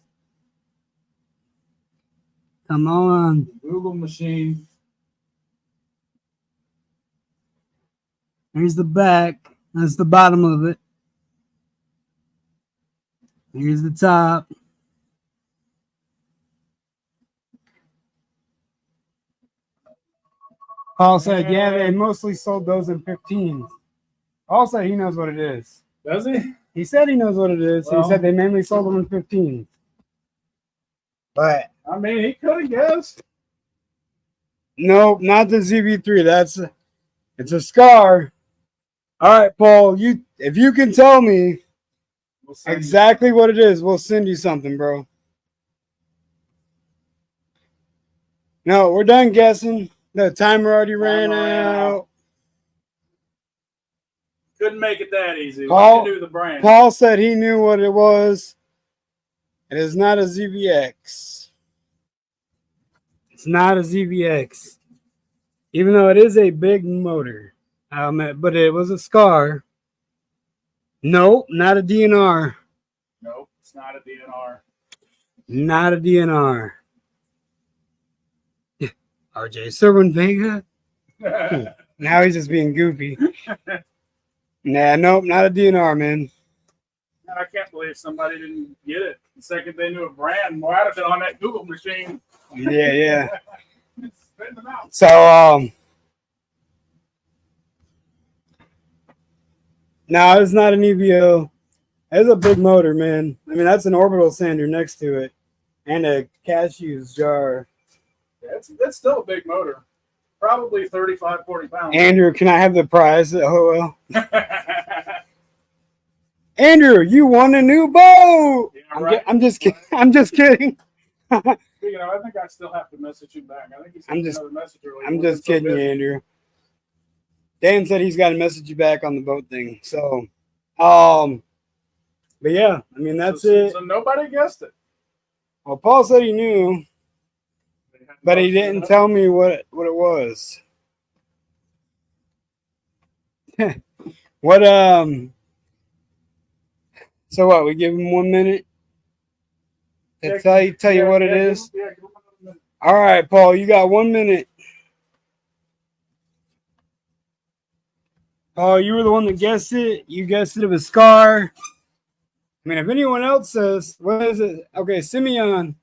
C: Come on.
D: Google machine.
C: Here's the back. That's the bottom of it. Here's the top. Paul said, yeah, they mostly sold those in 15s. Paul said he knows what it is.
D: Does he?
C: He said he knows what it is.
D: Well,
C: he said they mainly sold them in 15s. But
D: I mean, he could have guessed.
C: no, not the ZV3. It's a Scar. All right, Paul. If you can tell me exactly what it is, we'll send you something, bro. No, we're done guessing. The timer already ran out.
D: Couldn't make it that easy.
C: Paul,
D: What you do the brand?
C: Paul said he knew what it was. It is not a ZVX. It's not a ZVX. Even though it is a big motor. But it was a Scar. Nope, not a DNR.
D: Nope, it's not a DNR.
C: Not a DNR. RJ Serwin Vega. Now he's just being goofy. Nah, nope, not a DNR, man.
D: I can't believe somebody didn't get it. The second they knew a brand, might have been on that Google machine.
C: Yeah.
D: Spitting them out.
C: So, no, it's not an EVO. It's a big motor, man. I mean, that's an orbital sander next to it, and a cashews jar.
D: Yeah, it's still a big motor. Probably 35, 40 pounds.
C: Andrew, can I have the prize? Oh, well. Andrew, you won a new boat.
D: Yeah, right.
C: I'm just kidding. I'm just kidding.
D: Speaking of, I think I still have to message you back. I think you sent another message earlier.
C: I'm just kidding you, Andrew. Dan said he's got to message you back on the boat thing. So, but yeah, I mean, that's it.
D: So nobody guessed it.
C: Well, Paul said he knew, but he didn't tell me what it was. What, so what, we give him 1 minute to tell you what it is?
D: Give him another minute.
C: All right, Paul, you got 1 minute. Oh, you were the one that guessed it. You guessed it was Scar. I mean, if anyone else says, what is it? Okay, Simeon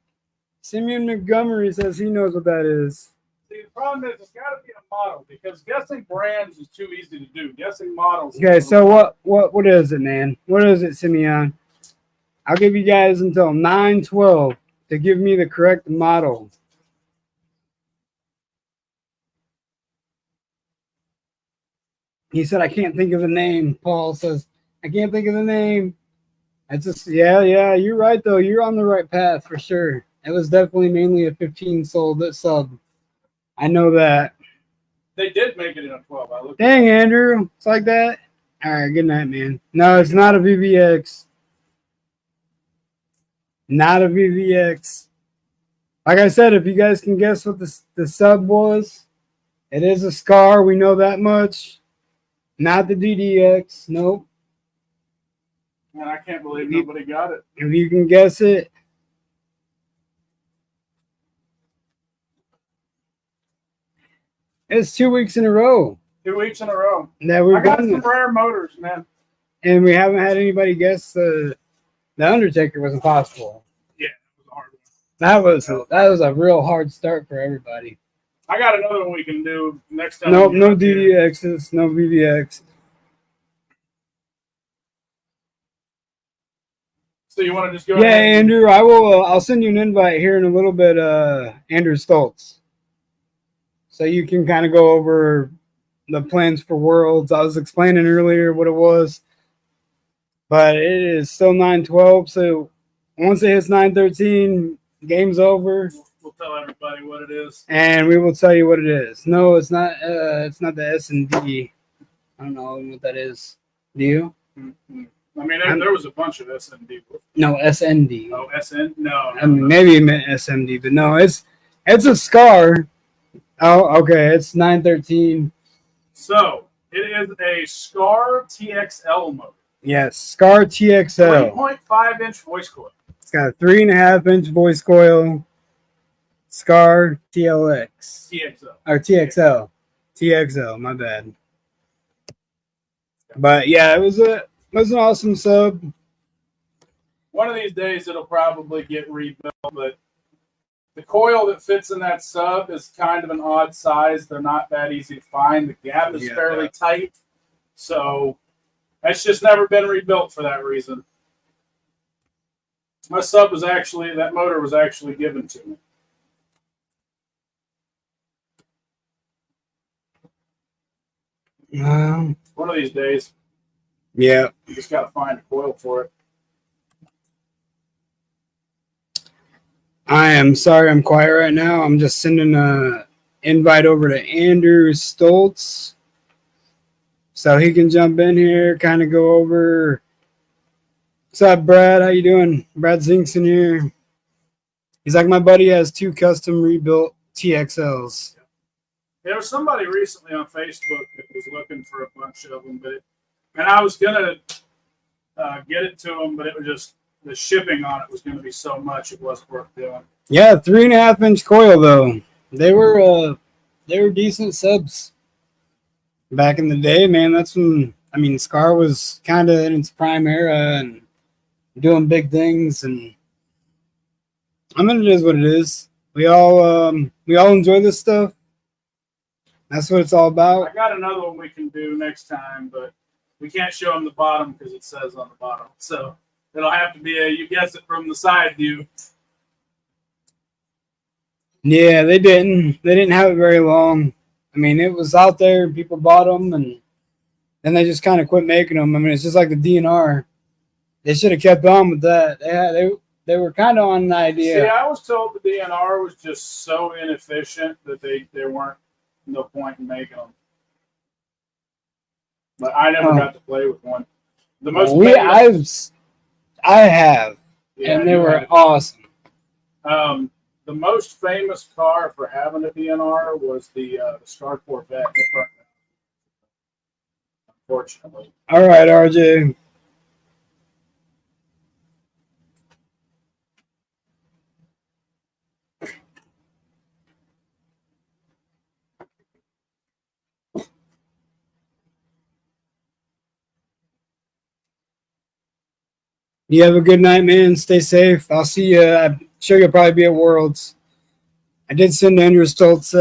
C: Montgomery says he knows what that is.
D: See, the problem is it's got to be a model because guessing brands is too easy to do. Guessing models.
C: Okay, so what is it, man? What is it, Simeon? I'll give you guys until 9:12 to give me the correct model. He said, I can't think of the name. Paul says, I can't think of the name. It's just, yeah, you're right, though. You're on the right path for sure. It was definitely mainly a 15 sold sub. I know that.
D: They did make it in a 12.
C: Dang, Andrew. It's like that. All right, good night, man. No, it's not a VVX. Not a VVX. Like I said, if you guys can guess what the sub was, it is a Scar. We know that much. Not the DDX. Nope.
D: And I can't believe nobody got it.
C: If you can guess it. It's 2 weeks in a row.
D: 2 weeks in a row.
C: That we've
D: I got
C: done
D: some
C: this.
D: rare motors, man.
C: And we haven't had anybody guess the Undertaker was impossible.
D: Yeah, it was a hard one.
C: That was a real hard start for everybody.
D: I got another one we can do next time.
C: Nope, no DDXs, no VVX.
D: So you want to just go
C: Yeah,
D: ahead?
C: Andrew, I will. I'll send you an invite here in a little bit, Andrew Stoltz, so you can kind of go over the plans for Worlds. I was explaining earlier what it was, but it is still 9:12. So once it hits 9:13, game's over.
D: We'll tell everybody what it is,
C: and we will tell you what it is. No, it's not. It's not the S&D. I don't know what that is. Do you?
D: Mm-hmm. I mean, there was a bunch of SND.
C: No, SND.
D: Oh, SN? No.
C: I mean, maybe it meant SMD, but no, it's a Scar. Oh, okay. It's 913.
D: So it is a Scar TXL motor.
C: Yes, Scar TXL.
D: 3.5-inch voice coil.
C: It's got a 3.5-inch voice coil. Scar TLX
D: TXO.
C: or TXL, my bad. But yeah, it was an awesome sub.
D: One of these days it'll probably get rebuilt, but the coil that fits in that sub is kind of an odd size. They're not that easy to find. The gap is fairly tight, so that's just never been rebuilt for that reason. My sub was actually, that motor was actually given to me. One of these days.
C: Yeah.
D: You just got to find a coil for it.
C: I am sorry I'm quiet right now. I'm just sending a invite over to Andrew Stoltz so he can jump in here, kind of go over. What's up, Brad? How you doing? Brad Zinkson here. He's like, my buddy has 2 custom rebuilt TXLs.
D: There was somebody recently on Facebook that was looking for a bunch of them, and I was gonna get it to him, but it was just the shipping on it was going to be so much it wasn't worth doing.
C: Yeah, 3.5-inch coil though. They were decent subs back in the day, man. That's when Scar was kind of in its prime era and doing big things, and it is what it is. We all enjoy this stuff. That's what it's all about.
D: I got another one we can do next time, but we can't show them the bottom because it says on the bottom. So it'll have to be you guess it from the side view.
C: Yeah, they didn't have it very long. It was out there, people bought them, and then they just kind of quit making them. It's just like the DNR. They should have kept on with that. They were kind of on the idea.
D: See, I was told the DNR was just so inefficient that there weren't no point in making them. But I never got to play with one. The most
C: I have,
D: yeah,
C: and they were awesome.
D: The most famous car for having a DNR was the Star Corvette. Unfortunately.
C: All right, RJ. You have a good night, man. Stay safe. I'll see you. I'm sure you'll probably be at Worlds. I did send Andrew Stoltz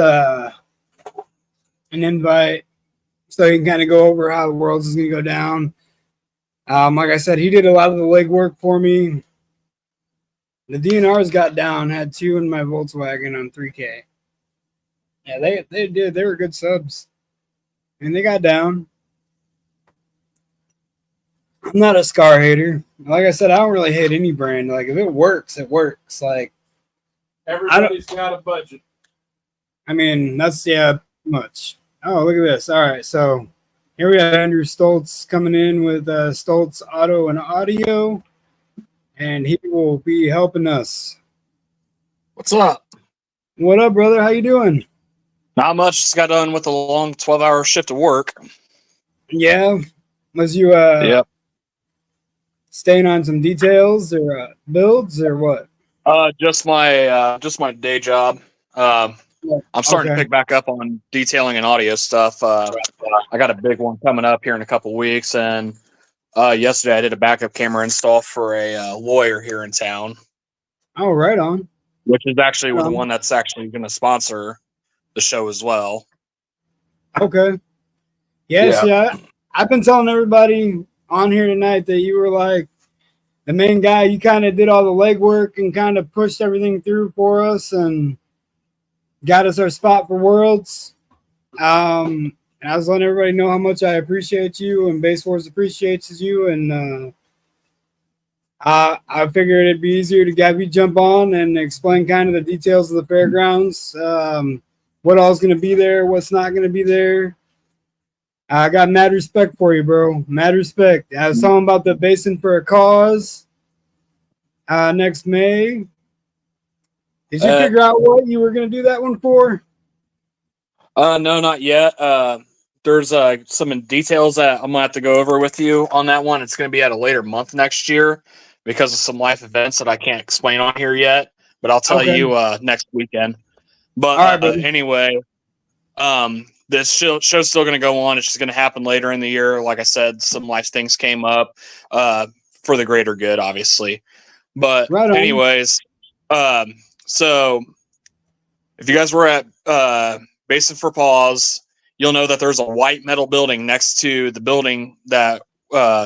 C: an invite so he can kind of go over how the Worlds is going to go down. Like I said, he did a lot of the legwork for me. The DNRs got down. Had 2 in my Volkswagen on 3K. Yeah, they did. They were good subs. And they got down. I'm not a Scar hater. Like I said, I don't really hate any brand. Like, if it works, it works. Like,
D: everybody's got a budget.
C: That's much. Oh, look at this. All right, so here we have Andrew Stoltz coming in with Stoltz Auto and Audio, and he will be helping us.
E: What's up?
C: What up, brother? How you doing?
E: Not much. Just got done with a long 12-hour shift of work.
C: Yeah. Was you
E: Yep.
C: staying on some details or builds or what?
E: Just my day job. I'm starting to pick back up on detailing and audio stuff. I got a big one coming up here in a couple weeks, and yesterday I did a backup camera install for a lawyer here in town.
C: Oh, right on.
E: Which is actually the one that's actually going to sponsor the show as well.
C: Okay. Yes, yeah. I've been telling everybody on here tonight that you were like the main guy. You kind of did all the legwork and kind of pushed everything through for us and got us our spot for Worlds. And I was letting everybody know how much I appreciate you and Basswars appreciates you. And I figured it'd be easier to have you jump on and explain kind of the details of the fairgrounds, what all's going to be there, what's not going to be there. I got mad respect for you, bro. Mad respect. I was talking about the Basin for a Cause next May. Did you figure out what you were going to do that one for?
E: No, not yet. There's some details that I'm going to have to go over with you on that one. It's going to be at a later month next year because of some life events that I can't explain on here yet. but I'll tell
C: Okay.
E: you next weekend. But
C: All right, buddy.
E: anyway, this show's still going to go on. It's just going to happen later in the year. Like I said, some life things came up for the greater good, obviously. But
C: Right on.
E: anyways, so if you guys were at Basin for Paws, you'll know that there's a white metal building next to the building that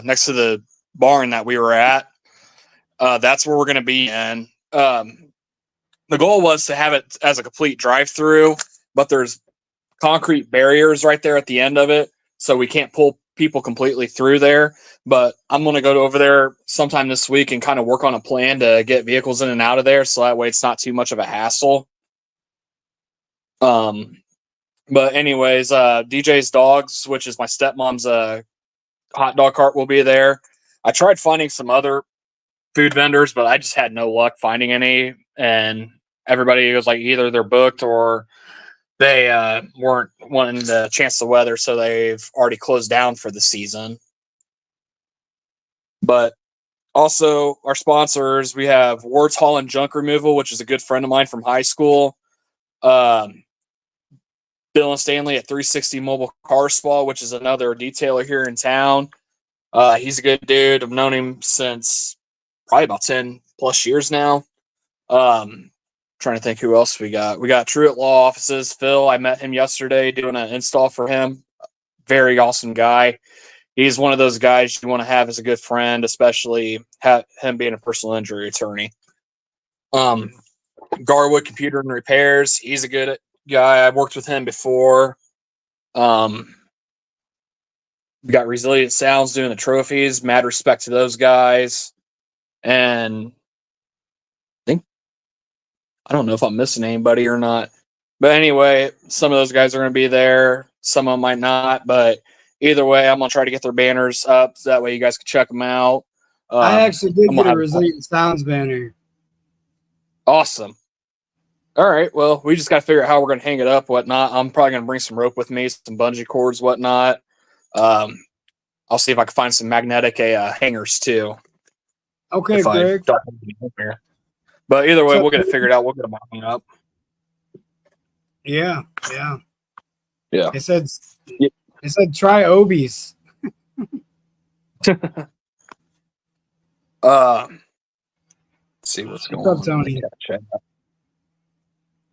E: next to the barn that we were at. That's where we're going to be in. The goal was to have it as a complete drive-through, but there's concrete barriers right there at the end of it, so we can't pull people completely through there. But I'm going to go over there sometime this week and kind of work on a plan to get vehicles in and out of there, so that way it's not too much of a hassle. But anyways, DJ's Dogs, which is my stepmom's hot dog cart, will be there. I tried finding some other food vendors, but I just had no luck finding any, and everybody was like either they're booked or they weren't wanting to chance the weather, so they've already closed down for the season. But also our sponsors, we have Ward's Haul and Junk Removal, which is a good friend of mine from high school. Bill and Stanley at 360 Mobile Car Spa, which is another detailer here in town. He's a good dude. I've known him since probably about 10 plus years now. Trying to think who else we got. We got Truett Law Offices. Phil, I met him yesterday doing an install for him. Very awesome guy. He's one of those guys you want to have as a good friend, especially him being a personal injury attorney. Garwood Computer and Repairs. He's a good guy. I've worked with him before. We got Resilient Sounds doing the trophies. Mad respect to those guys. And I don't know if I'm missing anybody or not. But anyway, some of those guys are going to be there. Some of them might not. But either way, I'm going to try to get their banners up. So that way you guys can check them out.
C: I actually did get a
E: have
C: Resilient Sounds banner.
E: Awesome. All right. Well, we just got to figure out how we're going to hang it up, whatnot. I'm probably going to bring some rope with me, some bungee cords, whatnot. I'll see if I can find some magnetic hangers too.
C: Okay, Greg.
E: But either way, we'll get it figured out. We'll get them hung up.
C: Yeah.
E: Yeah.
C: It said try Obies.
E: Let's see what's going
C: What's up, Tony?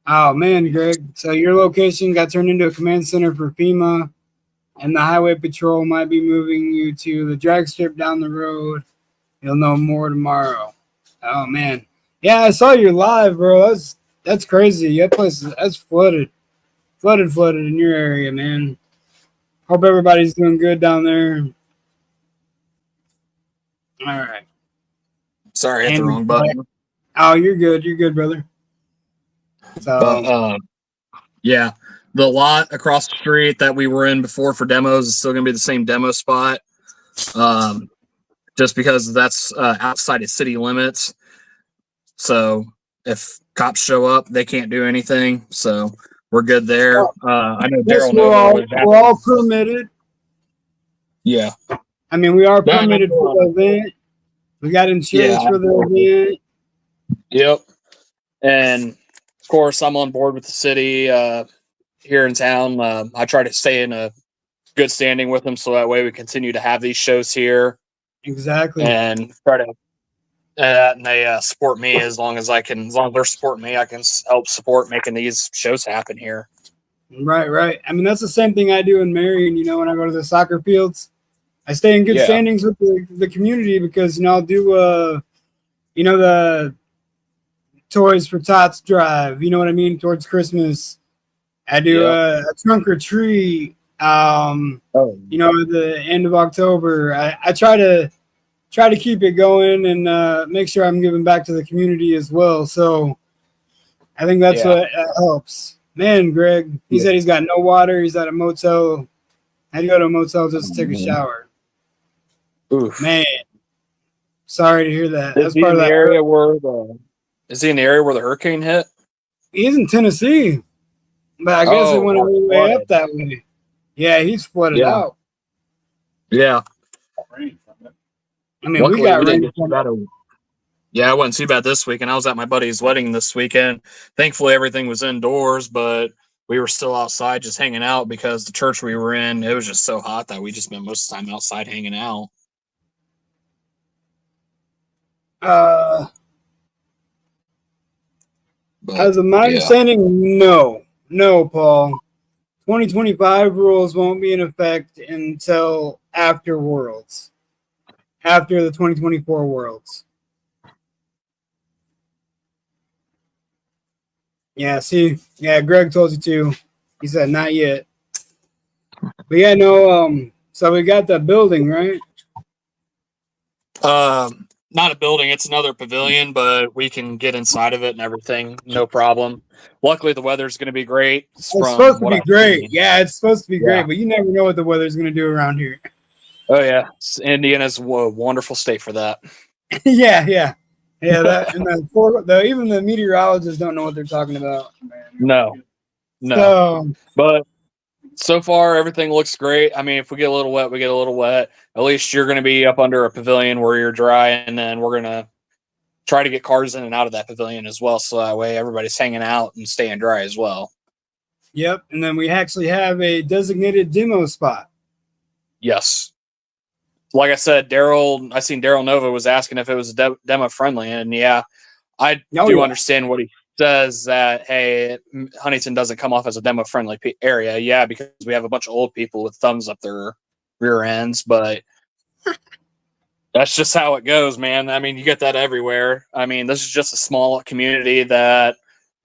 C: Oh man, Greg. So your location got turned into a command center for FEMA, and the highway patrol might be moving you to the drag strip down the road. You'll know more tomorrow. Oh man. Yeah, I saw you live, bro. That's crazy. That place that's flooded in your area, man. Hope everybody's doing good down there. All right.
E: Sorry, I hit the wrong button.
C: Oh, you're good, brother. So,
E: but yeah, the lot across the street that we were in before for demos is still going to be the same demo spot. Just because that's outside of city limits. So if cops show up, they can't do anything. So we're good there. I know Daryl knows.
C: We're all permitted.
E: Yeah.
C: I mean, we are permitted for the event. We got insurance for the event.
E: Yep. And of course, I'm on board with the city here in town. I try to stay in a good standing with them so that way we continue to have these shows here.
C: Exactly.
E: And try to and they support me as long as I can. As long as they're supporting me, I can help support making these shows happen here.
C: Right. I mean, that's the same thing I do in Marion. You know, when I go to the soccer fields, I stay in good standings with the community because, you know, I'll do, the Toys for Tots drive. You know what I mean? Towards Christmas. I do a trunk or treat, at the end of October. I try to keep it going and make sure I'm giving back to the community as well. So I think that's what helps. Man, Greg, he said he's got no water. He's at a motel. I had to go to a motel just to take a shower.
E: Oof.
C: Man, sorry to hear that.
E: Is he in the area where the hurricane hit?
C: He's in Tennessee, but I guess it went all the way up that way. Yeah, he's flooded out. Yeah. I mean, luckily, we got rain.
E: Yeah, it wasn't too bad this weekend. I was at my buddy's wedding this weekend. Thankfully, everything was indoors, but we were still outside just hanging out because the church we were in, it was just so hot that we just spent most of the time outside hanging out.
C: But, as of my understanding, no, Paul. 2025 rules won't be in effect until after Worlds, after the 2024 Worlds. Yeah, see, yeah, Greg told you too. He said not yet. But yeah, no, so we got that building, right?
E: Not a building, it's another pavilion, but we can get inside of it and everything, no problem. Luckily, the weather's going to be great.
C: It's supposed to be great.
E: Seen.
C: Yeah, it's supposed to be great, but you never know what the weather's going to do around here.
E: Oh, yeah. Indiana's a wonderful state for that.
C: Yeah. That and even the meteorologists don't know what they're talking about.
E: No. But so far, everything looks great. I mean, if we get a little wet, we get a little wet. At least you're going to be up under a pavilion where you're dry, and then we're going to try to get cars in and out of that pavilion as well, so that way everybody's hanging out and staying dry as well.
C: Yep, and then we actually have a designated demo spot.
E: Yes. Like I said, I seen Daryl Nova was asking if it was demo friendly, and yeah, I do understand what he says, that, hey, Huntington doesn't come off as a demo friendly area. Yeah, because we have a bunch of old people with thumbs up their rear ends, but that's just how it goes, man. I mean, you get that everywhere. I mean, this is just a small community that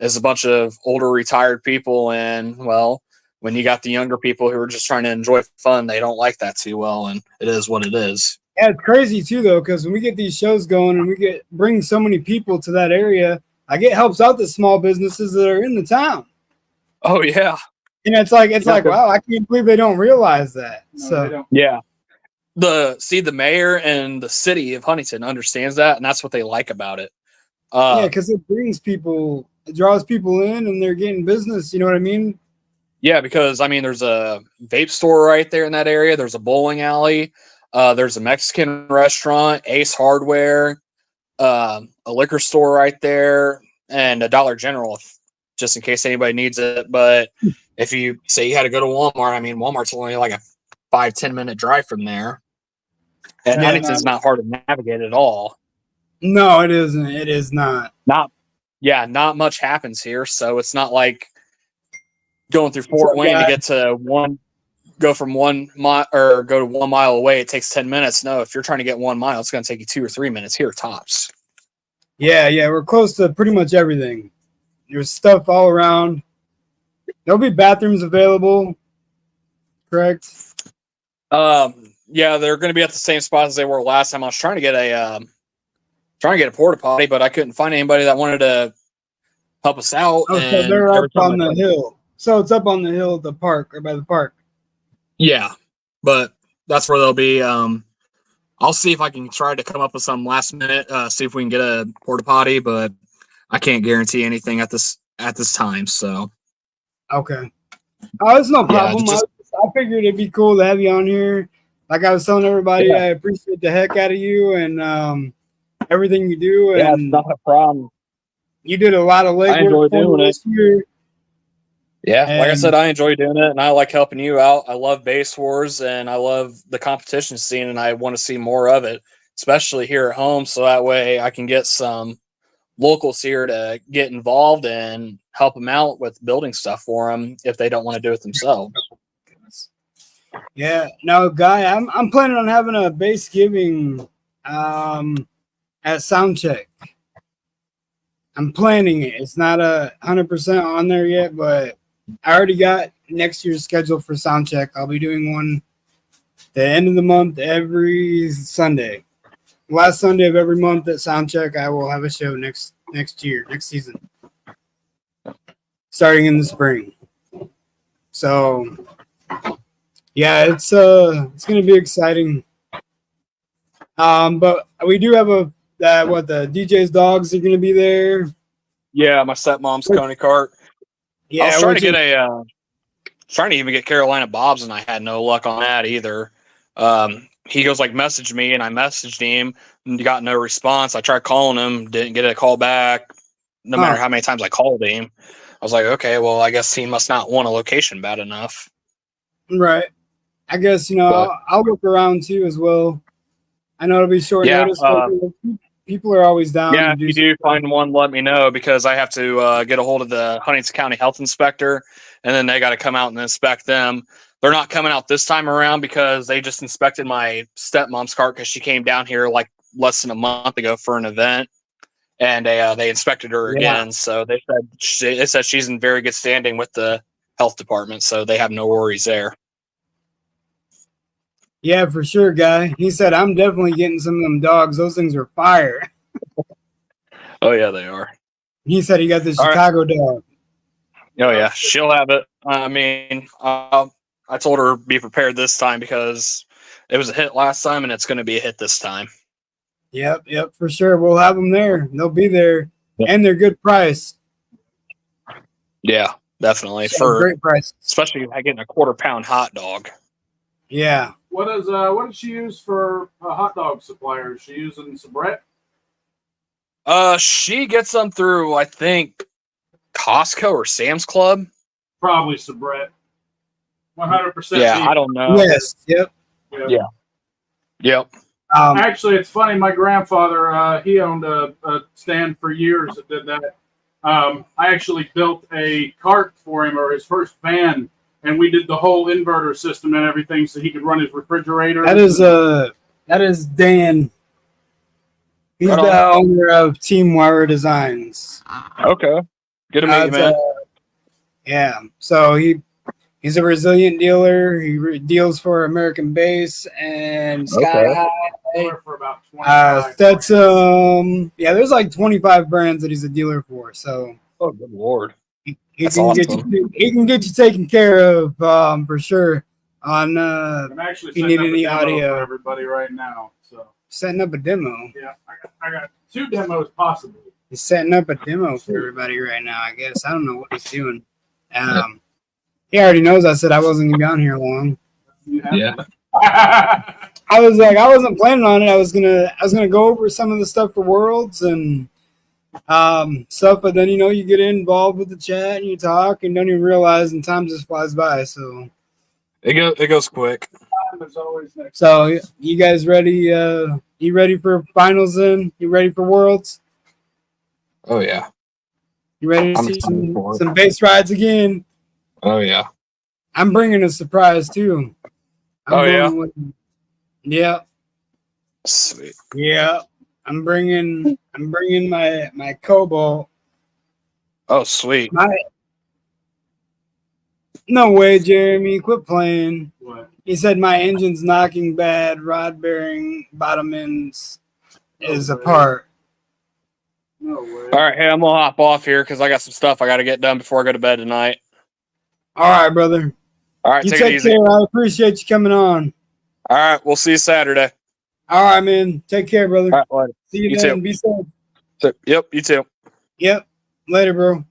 E: is a bunch of older retired people, and, well, when you got the younger people who are just trying to enjoy fun, they don't like that too well, and it is what it is.
C: Yeah, it's crazy too, though, because when we get these shows going and we bring so many people to that area, like, it helps out the small businesses that are in the town.
E: Oh yeah,
C: and it's like wow, I can't believe they don't realize that.
E: No, yeah, the mayor and the city of Huntington understands that, and that's what they like about it.
C: Yeah, because it draws people in, and they're getting business. You know what I mean?
E: Yeah, because, I mean, there's a vape store right there in that area. There's a bowling alley. There's a Mexican restaurant, Ace Hardware, a liquor store right there, and a Dollar General, just in case anybody needs it. But if you say you had to go to Walmart, I mean, Walmart's only like a 5-10 minute drive from there. And Huntington's not hard to navigate at all.
C: No, it isn't. It is not.
E: Not much happens here, so it's not like going through Fort Wayne to get to go from 1 mile or go to 1 mile away. It takes 10 minutes. No, if you're trying to get 1 mile, it's going to take you 2 or 3 minutes here tops.
C: Yeah, we're close to pretty much everything. There's stuff all around. There'll be bathrooms available, correct?
E: Yeah, they're going to be at the same spot as they were last time. I was trying to get a porta potty, but I couldn't find anybody that wanted to help us out.
C: Oh, so they're up on the hill. So it's up on the hill at the park, or by the park.
E: Yeah, but that's where they'll be. I'll see if I can try to come up with some last minute, see if we can get a porta potty, but I can't guarantee anything at this time. So,
C: okay, it's no problem. Yeah, I figured it'd be cool to have you on here. Like I was telling everybody, I appreciate the heck out of you and everything you do.
E: Yeah, it's not a problem.
C: You did a lot of legwork for me this year.
E: Yeah, like I said, I enjoy doing it, and I like helping you out. I love Basswars, and I love the competition scene, and I want to see more of it, especially here at home, so that way I can get some locals here to get involved and help them out with building stuff for them if they don't want to do it themselves.
C: Yeah, no, Guy, I'm planning on having a base giving at Soundcheck. I'm planning it. It's not 100% on there yet, but I already got next year's schedule for Soundcheck. I'll be doing one the end of the month every Sunday. Last Sunday of every month at Soundcheck, I will have a show next season, starting in the spring. So, yeah, it's going to be exciting. But we do have the DJ's dogs are going to be there.
E: Yeah, my stepmom's Coney Cart. Yeah, I was trying to even get Carolina Bobs, and I had no luck on that either. he goes like message me, and I messaged him and got no response. I tried calling him, didn't get a call back. No matter how many times I called him, I was like, okay, well, I guess he must not want a location bad enough.
C: Right. I guess, I'll look around too as well. I know it'll be short notice, but people are always down.
E: Yeah, if you do find one, let me know, because I have to get a hold of the Huntington County Health Inspector, and then they got to come out and inspect them. They're not coming out this time around because they just inspected my stepmom's cart because she came down here like less than a month ago for an event, and they inspected her again. So they said she's in very good standing with the health department, so they have no worries there.
C: Yeah, for sure, guy. He said, I'm definitely getting some of them dogs. Those things are fire.
E: Oh, yeah, they are.
C: He said he got the Chicago dog.
E: Oh, yeah. She'll have it. I mean, I told her be prepared this time because it was a hit last time, and it's going to be a hit this time.
C: Yep, for sure. We'll have them there. They'll be there, and they're good price.
E: Yeah, definitely.
C: Great price.
E: Especially getting a quarter-pound hot dog.
C: Yeah.
D: What does she use for a hot dog supplier? Is she using Sabret?
E: She gets them through, I think, Costco or Sam's Club.
D: Probably Sabret. 100%.
E: Yeah, I don't know.
C: Yes. Yep.
E: Yep.
D: Actually, it's funny. My grandfather, he owned a stand for years that did that. I actually built a cart for him, or his first van, and we did the whole inverter system and everything so he could run his refrigerator.
C: That is Dan. He's the owner of Team Wire Designs.
E: Okay. Good to meet you, man.
C: Yeah. So he's a resilient dealer. He deals for American Base and Sky High.
D: For about 25
C: Stetson. Yeah, there's like 25 brands that he's a dealer for. So,
E: oh, good Lord.
C: He can get you taken care of for sure. On
D: I'm actually
C: if you need any
D: demo
C: audio,
D: for everybody right now. So
C: setting up a demo.
D: Yeah, I got 2 demos possibly.
C: He's setting up a demo for everybody right now. I guess I don't know what he's doing. He already knows. I said I wasn't gonna be on here long.
E: Yeah.
C: I was like, I wasn't planning on it. I was gonna go over some of the stuff for Worlds and stuff, but then you get involved with the chat and you talk and don't even realize, and time just flies by. So
E: it goes quick.
C: So you guys ready? You ready for finals? Then you ready for Worlds?
E: Oh yeah.
C: You ready to see some base rides again?
E: Oh yeah.
C: I'm bringing a surprise too. Yeah.
E: Sweet.
C: Yeah. I'm bringing my Cobalt.
E: Oh, sweet.
C: No way, Jeremy. Quit playing.
D: What?
C: He said my engine's knocking bad. Rod bearing bottom ends is apart.
D: No way.
E: All right, hey, I'm gonna hop off here because I got some stuff I got to get done before I go to bed tonight.
C: All right, brother.
E: All right,
C: you
E: take it easy.
C: care. I appreciate you coming on.
E: All right, we'll see you Saturday.
C: All right, man. Take care, brother.
E: All right, later.
C: See you
E: You
C: then.
E: too.
C: Be safe.
E: Yep, you too.
C: Yep. Later, bro.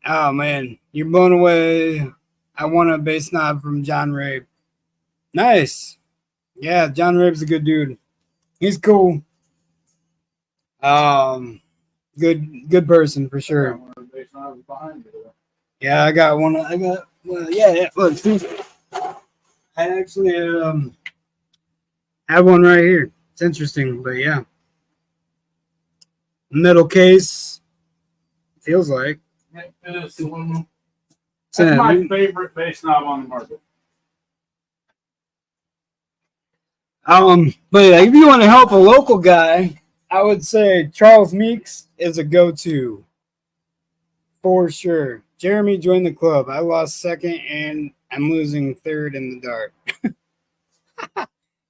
C: Oh, man. You're blown away. I won a bass knob from John Rabe. Nice. Yeah, John Rabe's a good dude. He's cool. Good person for sure. Yeah, I got one. Yeah. Look, I actually have one right here. It's interesting, but yeah. Metal case. Feels like.
D: It is aluminum. That's my favorite bass knob on the market.
C: But if you want to help a local guy, I would say Charles Meeks is a go-to for sure. Jeremy joined the club. I lost second and I'm losing third in the dart.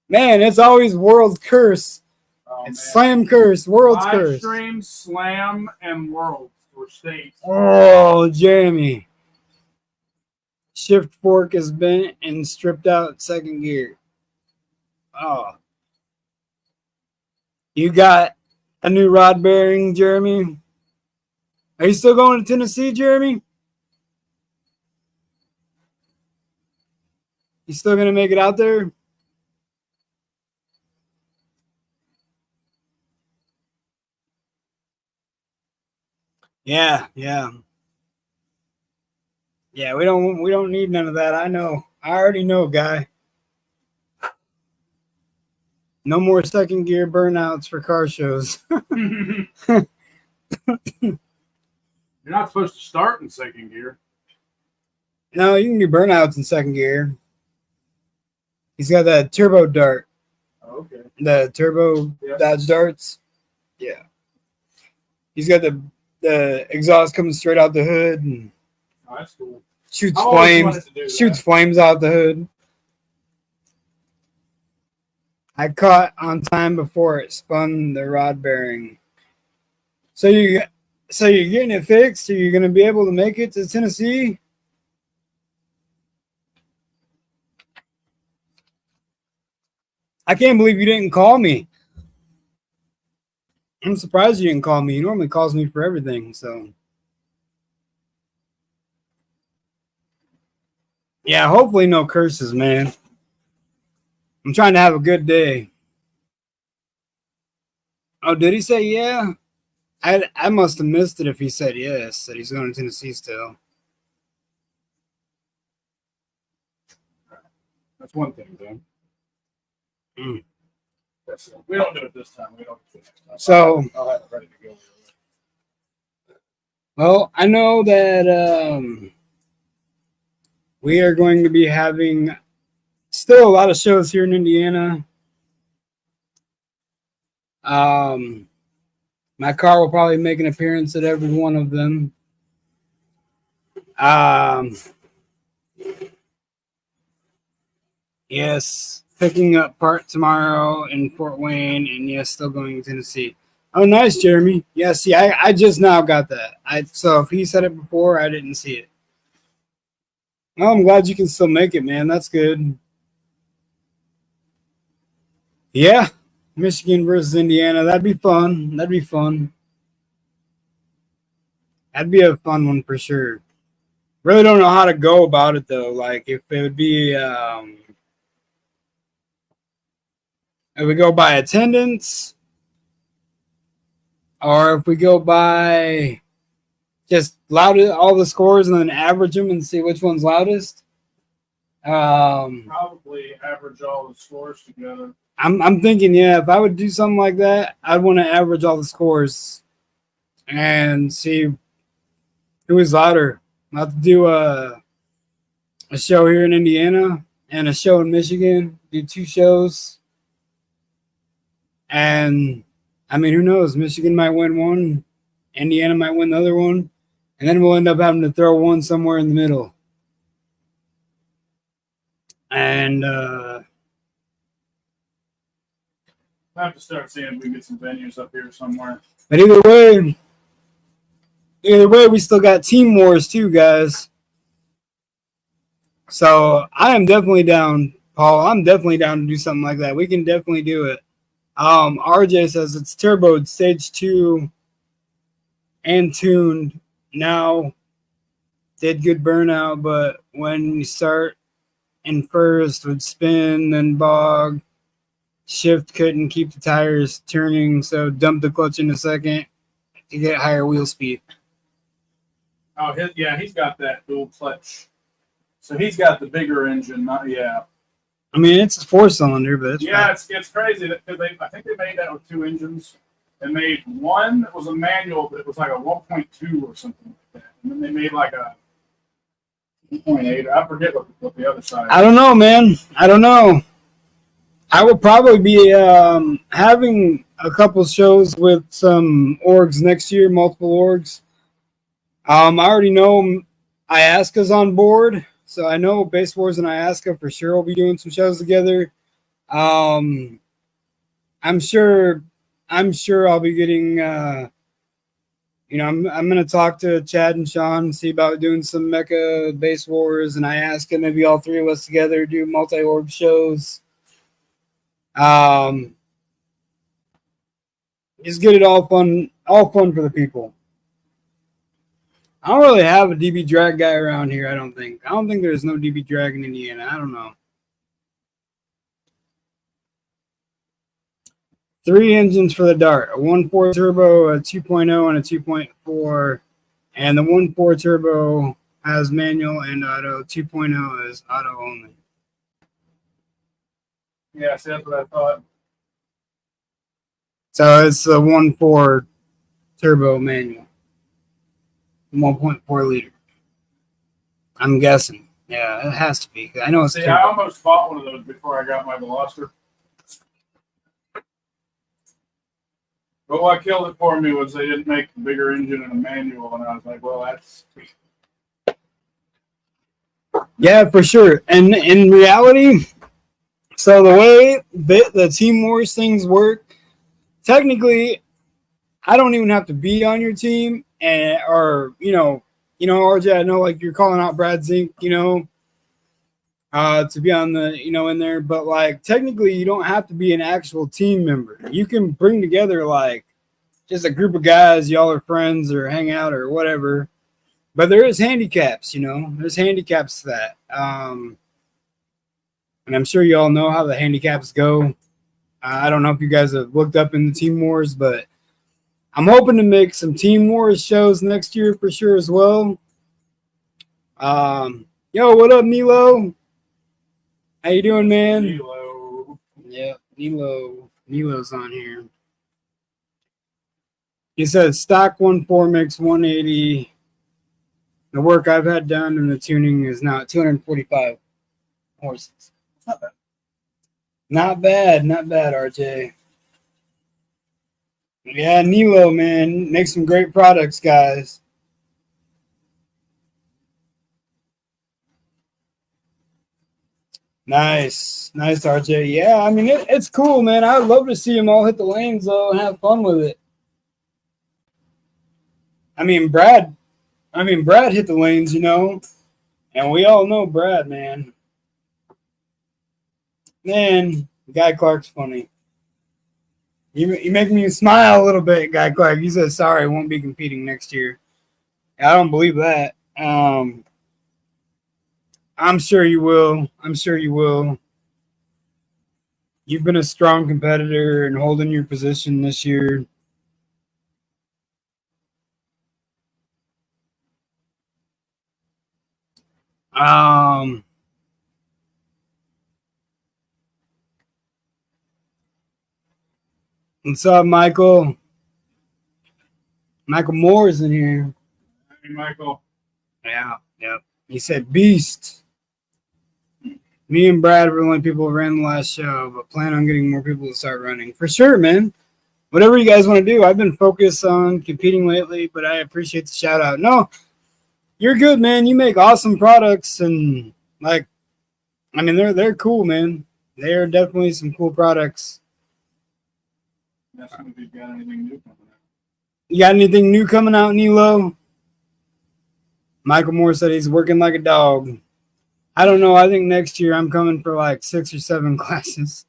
C: Man, it's always World's Curse.
D: Oh,
C: it's man. Slam Curse, World's
D: Live
C: Curse.
D: Stream, Slam, and Worlds for states.
C: Oh, Jeremy. Shift fork is bent and stripped out second gear. Oh. You got a new rod bearing, Jeremy? Are you still going to Tennessee, Jeremy? You still gonna make it out there? Yeah. Yeah, we don't need none of that. I know. I already know, guy. No more second gear burnouts for car shows.
D: You're not supposed to start in second gear.
C: No, you can do burnouts in second gear. He's got that turbo dart.
D: Oh, okay.
C: The turbo Dodge darts. Yeah. He's got the exhaust coming straight out the hood and
D: That's cool.
C: shoots flames out the hood. I caught on time before it spun the rod bearing. So you're getting it fixed? Are you gonna be able to make it to Tennessee? I can't believe you didn't call me. I'm surprised you didn't call me. He normally calls me for everything, so. Yeah, hopefully no curses, man. I'm trying to have a good day. Oh, did he say yeah? I must have missed it if he said yes, that he's going to Tennessee still.
D: That's one thing, then. We don't do it this time. We don't do it next time.
C: So,
D: I'll have it ready to go.
C: Well, I know that we are going to be having still a lot of shows here in Indiana. My car will probably make an appearance at every one of them. Yes, picking up part tomorrow in Fort Wayne, and yes, still going to Tennessee. Oh, nice, Jeremy. Yeah, see, I just now got that. So if he said it before, I didn't see it. Well, I'm glad you can still make it, man. That's good. Yeah, Michigan versus Indiana. That'd be fun. That'd be a fun one for sure. Really don't know how to go about it, though. Like, if it would be... if we go by attendance, or if we go by just all the scores and then average them and see which one's loudest.
D: Probably average all the scores together.
C: I'm thinking, yeah, if I would do something like that, I'd want to average all the scores and see who is louder. I'll have to do a show here in Indiana and a show in Michigan. Do 2 shows. And, I mean, who knows? Michigan might win one. Indiana might win the other one. And then we'll end up having to throw one somewhere in the middle. And
D: I have to start seeing if we can get some venues up here somewhere.
C: But either way, we still got Team Wars too, guys. So I am definitely down, Paul. I'm definitely down to do something like that. We can definitely do it. RJ says it's turboed stage 2 and tuned. Now did good burnout, but when you start in first would spin and bog. Shift couldn't keep the tires turning, so dumped the clutch in a second to get higher wheel speed.
D: Oh, he's got that dual clutch. So he's got the bigger engine,
C: I mean, it's a 4-cylinder, but
D: it's crazy because I think they made that with 2 engines. They made one that was a manual, but it was like a 1.2 or something like that. And then they made like a 1.8. I forget what the other side.
C: I don't know, man. I don't know. I will probably be having a couple shows with some orgs next year, multiple orgs. I already know Iasca's on board, so I know Basswars and Iasca for sure will be doing some shows together. I'm sure I'll be getting. I'm gonna talk to Chad and Sean and see about doing some Mecha Basswars and Iasca. Maybe all 3 of us together do multi-org shows. Just get it all fun for the people. I don't really have a DB drag guy around here. I don't think there's no DB drag in Indiana. I don't know. 3 engines for the Dart, a 1.4 turbo, a 2.0, and a 2.4. And the 1.4 turbo has manual and auto. 2.0 is auto only.
D: Yeah, see, that's what I thought.
C: So it's a 1.4 turbo manual. 1.4 liter. I'm guessing. Yeah, it has to be. I know it's
D: See,
C: turbo.
D: I almost bought one of those before I got my Veloster. But what killed it for me was they didn't make the bigger engine in a manual, and I was like, well, that's...
C: Yeah, for sure. And in reality, so the way the Team Wars things work, technically, I don't even have to be on your team, or RJ. I know like you're calling out Brad Zink, to be on the in there, but like technically, you don't have to be an actual team member. You can bring together like just a group of guys, y'all are friends or hang out or whatever. But there is handicaps, there's handicaps to that. And I'm sure you all know how the handicaps go. I don't know if you guys have looked up in the Team Wars, but I'm hoping to make some Team Wars shows next year for sure as well. Yo, what up, Nilo? How you doing, man?
D: Nilo.
C: Yeah, Nilo's on here. He says stock 1.4 makes 180. The work I've had done in the tuning is now 245 horses. Not bad, RJ. Yeah, Nilo, man, makes some great products, guys. Nice, RJ. Yeah, I mean it's cool, man. I'd love to see them all hit the lanes though and have fun with it. I mean, Brad hit the lanes, and we all know Brad, man. Man, Guy Clark's funny. You make me smile a little bit, Guy Clark. He said, sorry, won't be competing next year. I don't believe that. I'm sure you will. You've been a strong competitor and holding your position this year. What's up, Michael? Michael Moore is in here.
D: Hey, Michael.
C: Yeah. He said beast. Me and Brad were the only people who ran the last show, but plan on getting more people to start running. For sure, man. Whatever you guys want to do. I've been focused on competing lately, but I appreciate the shout out. No, you're good, man. You make awesome products, and they're cool, man. They are definitely some cool products.
D: That's if you've got anything new coming out.
C: You got anything new coming out, Nilo? Michael Moore said he's working like a dog. I don't know. I think next year I'm coming for like 6 or 7 classes.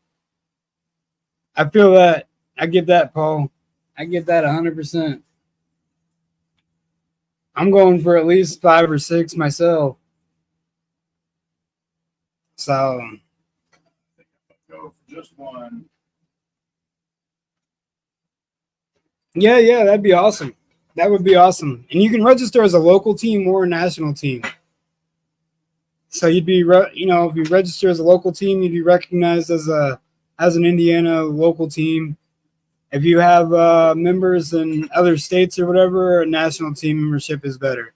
C: I feel that. I get that, Paul. I get that 100%. I'm going for at least 5 or 6 myself. So
D: I think I'll go for just one.
C: Yeah, that'd be awesome. That would be awesome. And you can register as a local team or a national team. So you'd be, if you register as a local team, you'd be recognized as an Indiana local team. If you have members in other states or whatever, a national team membership is better.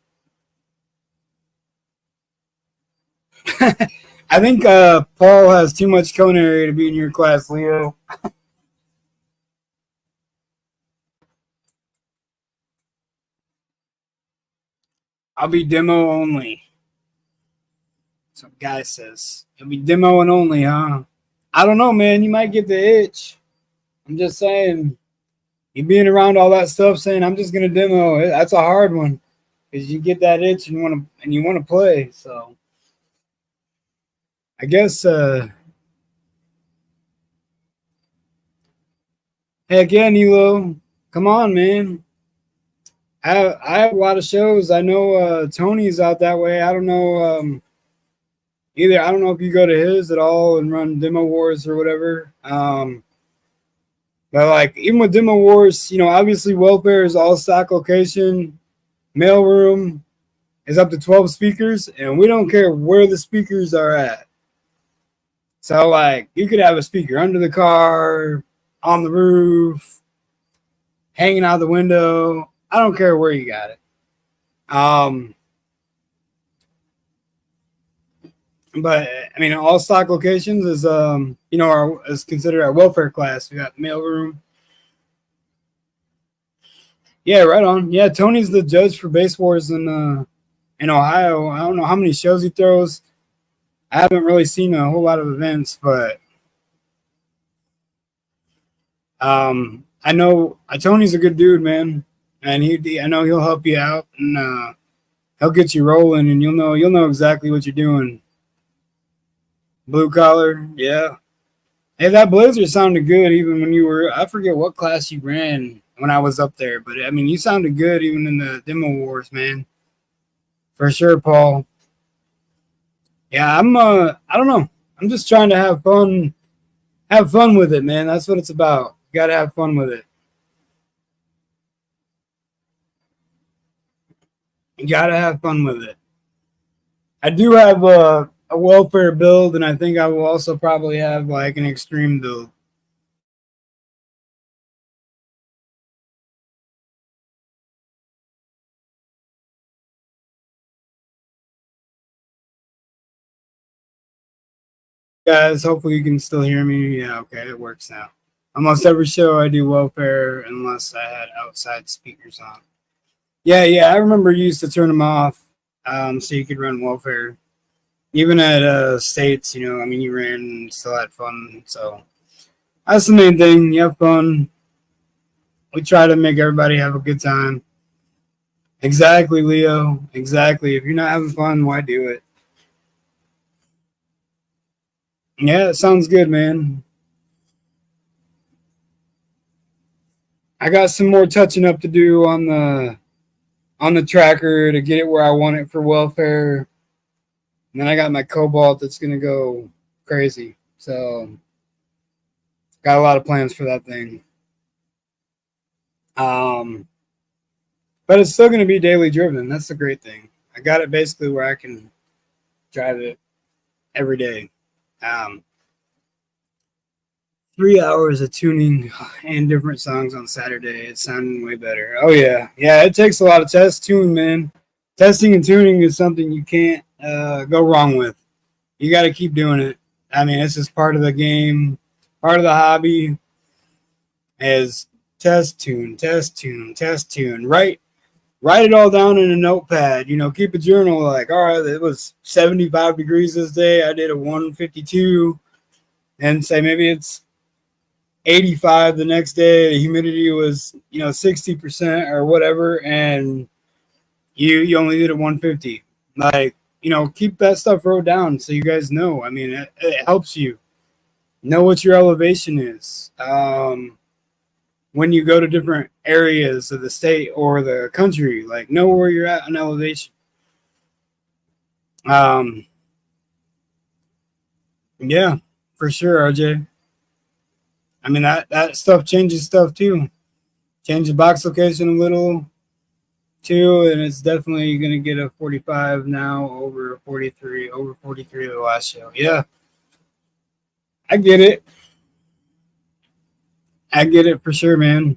C: I think Paul has too much cone area to be in your class, Leo. I'll be demo only. Some guy says. It'll be demo and only, huh? I don't know, man. You might get the itch. I'm just saying. You being around all that stuff saying, I'm just going to demo. That's a hard one. Because you get that itch and you want to play. So, I guess, heck yeah, Nilo. Come on, man. I have a lot of shows. I know Tony's out that way. I don't know either. I don't know if you go to his at all and run Demo Wars or whatever. But But like even with Demo Wars, you know, obviously welfare is all stock location, mailroom is up to 12 speakers, and we don't care where the speakers are at. So like you could have a speaker under the car, on the roof, hanging out the window. I don't care where you got it. But I mean, all stock locations is you know, is considered our welfare class. We got mailroom. Yeah, right on. Yeah, Tony's the judge for Basswars in Ohio. I don't know how many shows he throws. I haven't really seen a whole lot of events, but I know Tony's a good dude, man, and I know he'll help you out and he'll get you rolling, and you'll know exactly what you're doing. Blue collar, yeah. Hey, that blazer sounded good even when you were. I forget what class you ran when I was up there, but I mean, you sounded good even in the Demo Wars, man. For sure, Paul. Yeah, I don't know. I'm just trying to have fun. Have fun with it, man. That's what it's about. You gotta have fun with it. You gotta have fun with it. I do have a welfare build, and I think I will also probably have like an extreme build. Guys, hopefully you can still hear me. Yeah, okay, it works now. Almost every show I do welfare unless I had outside speakers on. Yeah, I remember you used to turn them off so you could run welfare. Even at states, you know, I mean, you ran and still had fun. So that's the main thing. You have fun. We try to make everybody have a good time. Exactly, Leo. Exactly. If you're not having fun, why do it? Yeah, it sounds good, man. I got some more touching up to do on the tracker to get it where I want it for welfare. And then I got my Cobalt that's gonna go crazy. So got a lot of plans for that thing. But it's still gonna be daily driven. That's the great thing. I got it basically where I can drive it every day. 3 hours of tuning and different songs on Saturday. It's sounding way better. Oh yeah. It takes a lot of tuning, man. Testing and tuning is something you can't go wrong with. You got to keep doing it. I mean, it's just part of the game, part of the hobby. Is test tune. Write it all down in a notepad. You know, keep a journal. Like, all right, it was 75 degrees this day. I did a 152, and say maybe it's 85 the next day. The humidity was 60% or whatever, and you only did a 150. Like, keep that stuff wrote down so you guys know. I mean, it helps you know what your elevation is. When you go to different areas of the state or the country, like, know where you're at on elevation. Yeah, for sure, RJ. I mean, that stuff changes stuff too. Changes box location a little too, and it's definitely going to get a 45 now over 43 the last show. Yeah, I get it. I get it for sure, man.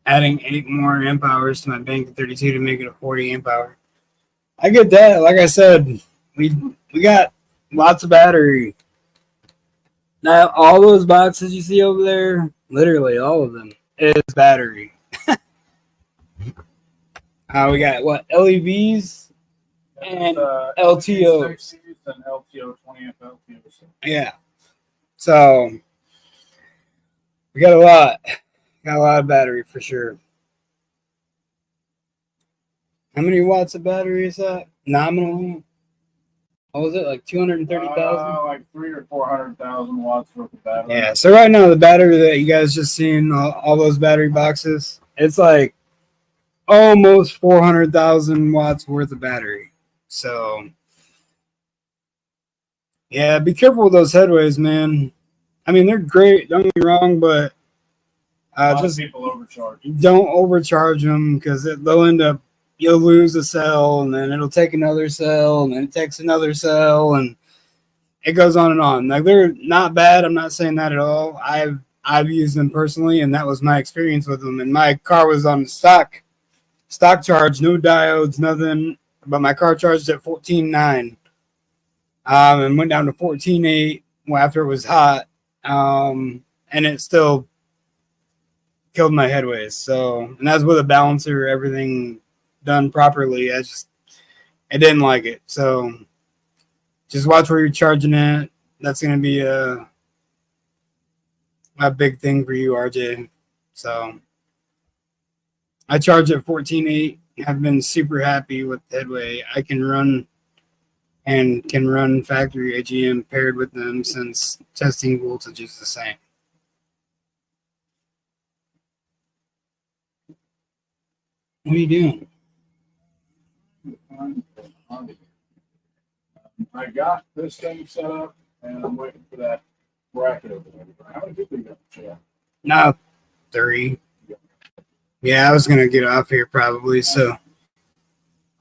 C: Adding 8 more amp hours to my bank of 32 to make it a 40 amp hour. I get that. Like I said, we got lots of battery. Now, all those boxes you see over there, literally all of them, is battery. We got what? LEVs and LTOs.
D: And LTO, 20 amp LTOs.
C: Yeah. So we got a lot. Got a lot of battery for sure. How many watts of battery is that? Nominally? What was it, like 230,000?
D: Like 300,000 or 400,000 watts worth of battery.
C: Yeah, so right now the battery that you guys just seen, all those battery boxes, it's like almost 400,000 watts worth of battery. So Yeah, be careful with those headways, man. I mean, they're great. Don't get me wrong, but
D: A lot
C: just
D: of people overcharge.
C: don't overcharge them because they'll end up, you'll lose a cell, and then it'll take another cell, and then it takes another cell, and it goes on and on. Like, they're not bad. I'm not saying that at all. I've used them personally, and that was my experience with them. And my car was on stock charge, no diodes, nothing. But my car charged at 14.9, and went down to 14.8 after it was hot, and it still killed my headways. So, and that's with a balancer, everything done properly. I didn't like it. So, just watch where you're charging at. That's going to be a big thing for you, RJ. So, I charge at 14.8. I've been super happy with the headway. I can run factory AGM paired with them since testing voltage is the same. What are you doing?
D: I got this thing set up, and I'm waiting for that bracket over there. How many people you got in the chat?
C: No, 3. Yeah, I was gonna get off here probably. So,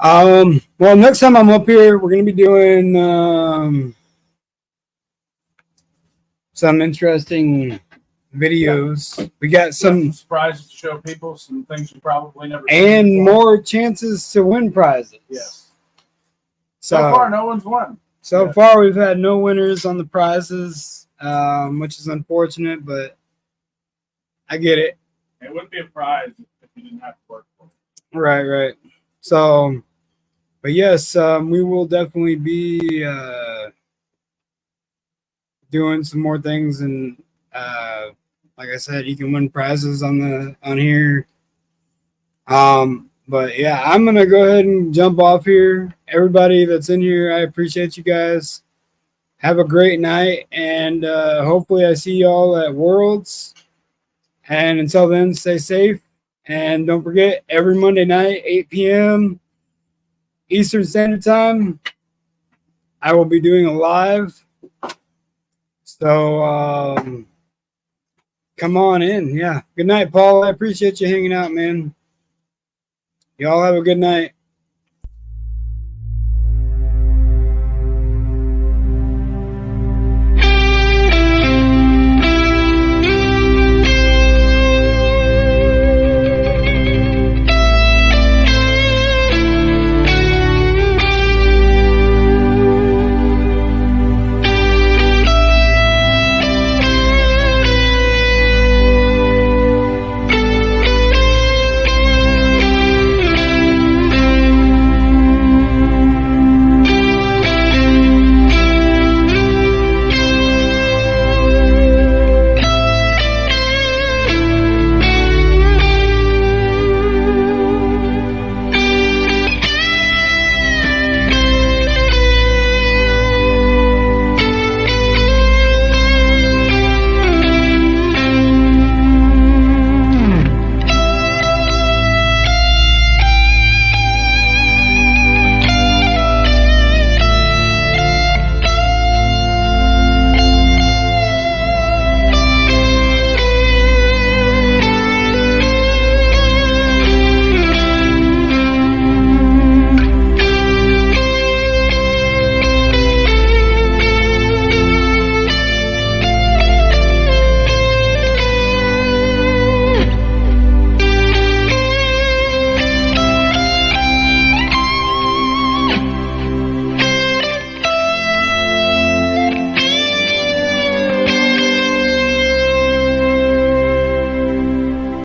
C: well, next time I'm up here, we're gonna be doing some interesting videos. We got some
D: surprises to show people, some things you probably never
C: and
D: seen
C: more chances to win prizes.
D: Yes.
C: So
D: far, no one's won.
C: So far, we've had no winners on the prizes, which is unfortunate, but I get it.
D: It wouldn't be a prize if you didn't have to work for it.
C: Right. So, but yes, we will definitely be doing some more things, and like I said, you can win prizes on here. But yeah, I'm gonna go ahead and jump off here. Everybody that's in here, I appreciate you guys. Have a great night, and hopefully I see y'all at Worlds. And until then, stay safe. And don't forget, every Monday night, 8 p.m. Eastern Standard Time, I will be doing a live. So come on in. Yeah. Good night, Paul. I appreciate you hanging out, man. Y'all have a good night.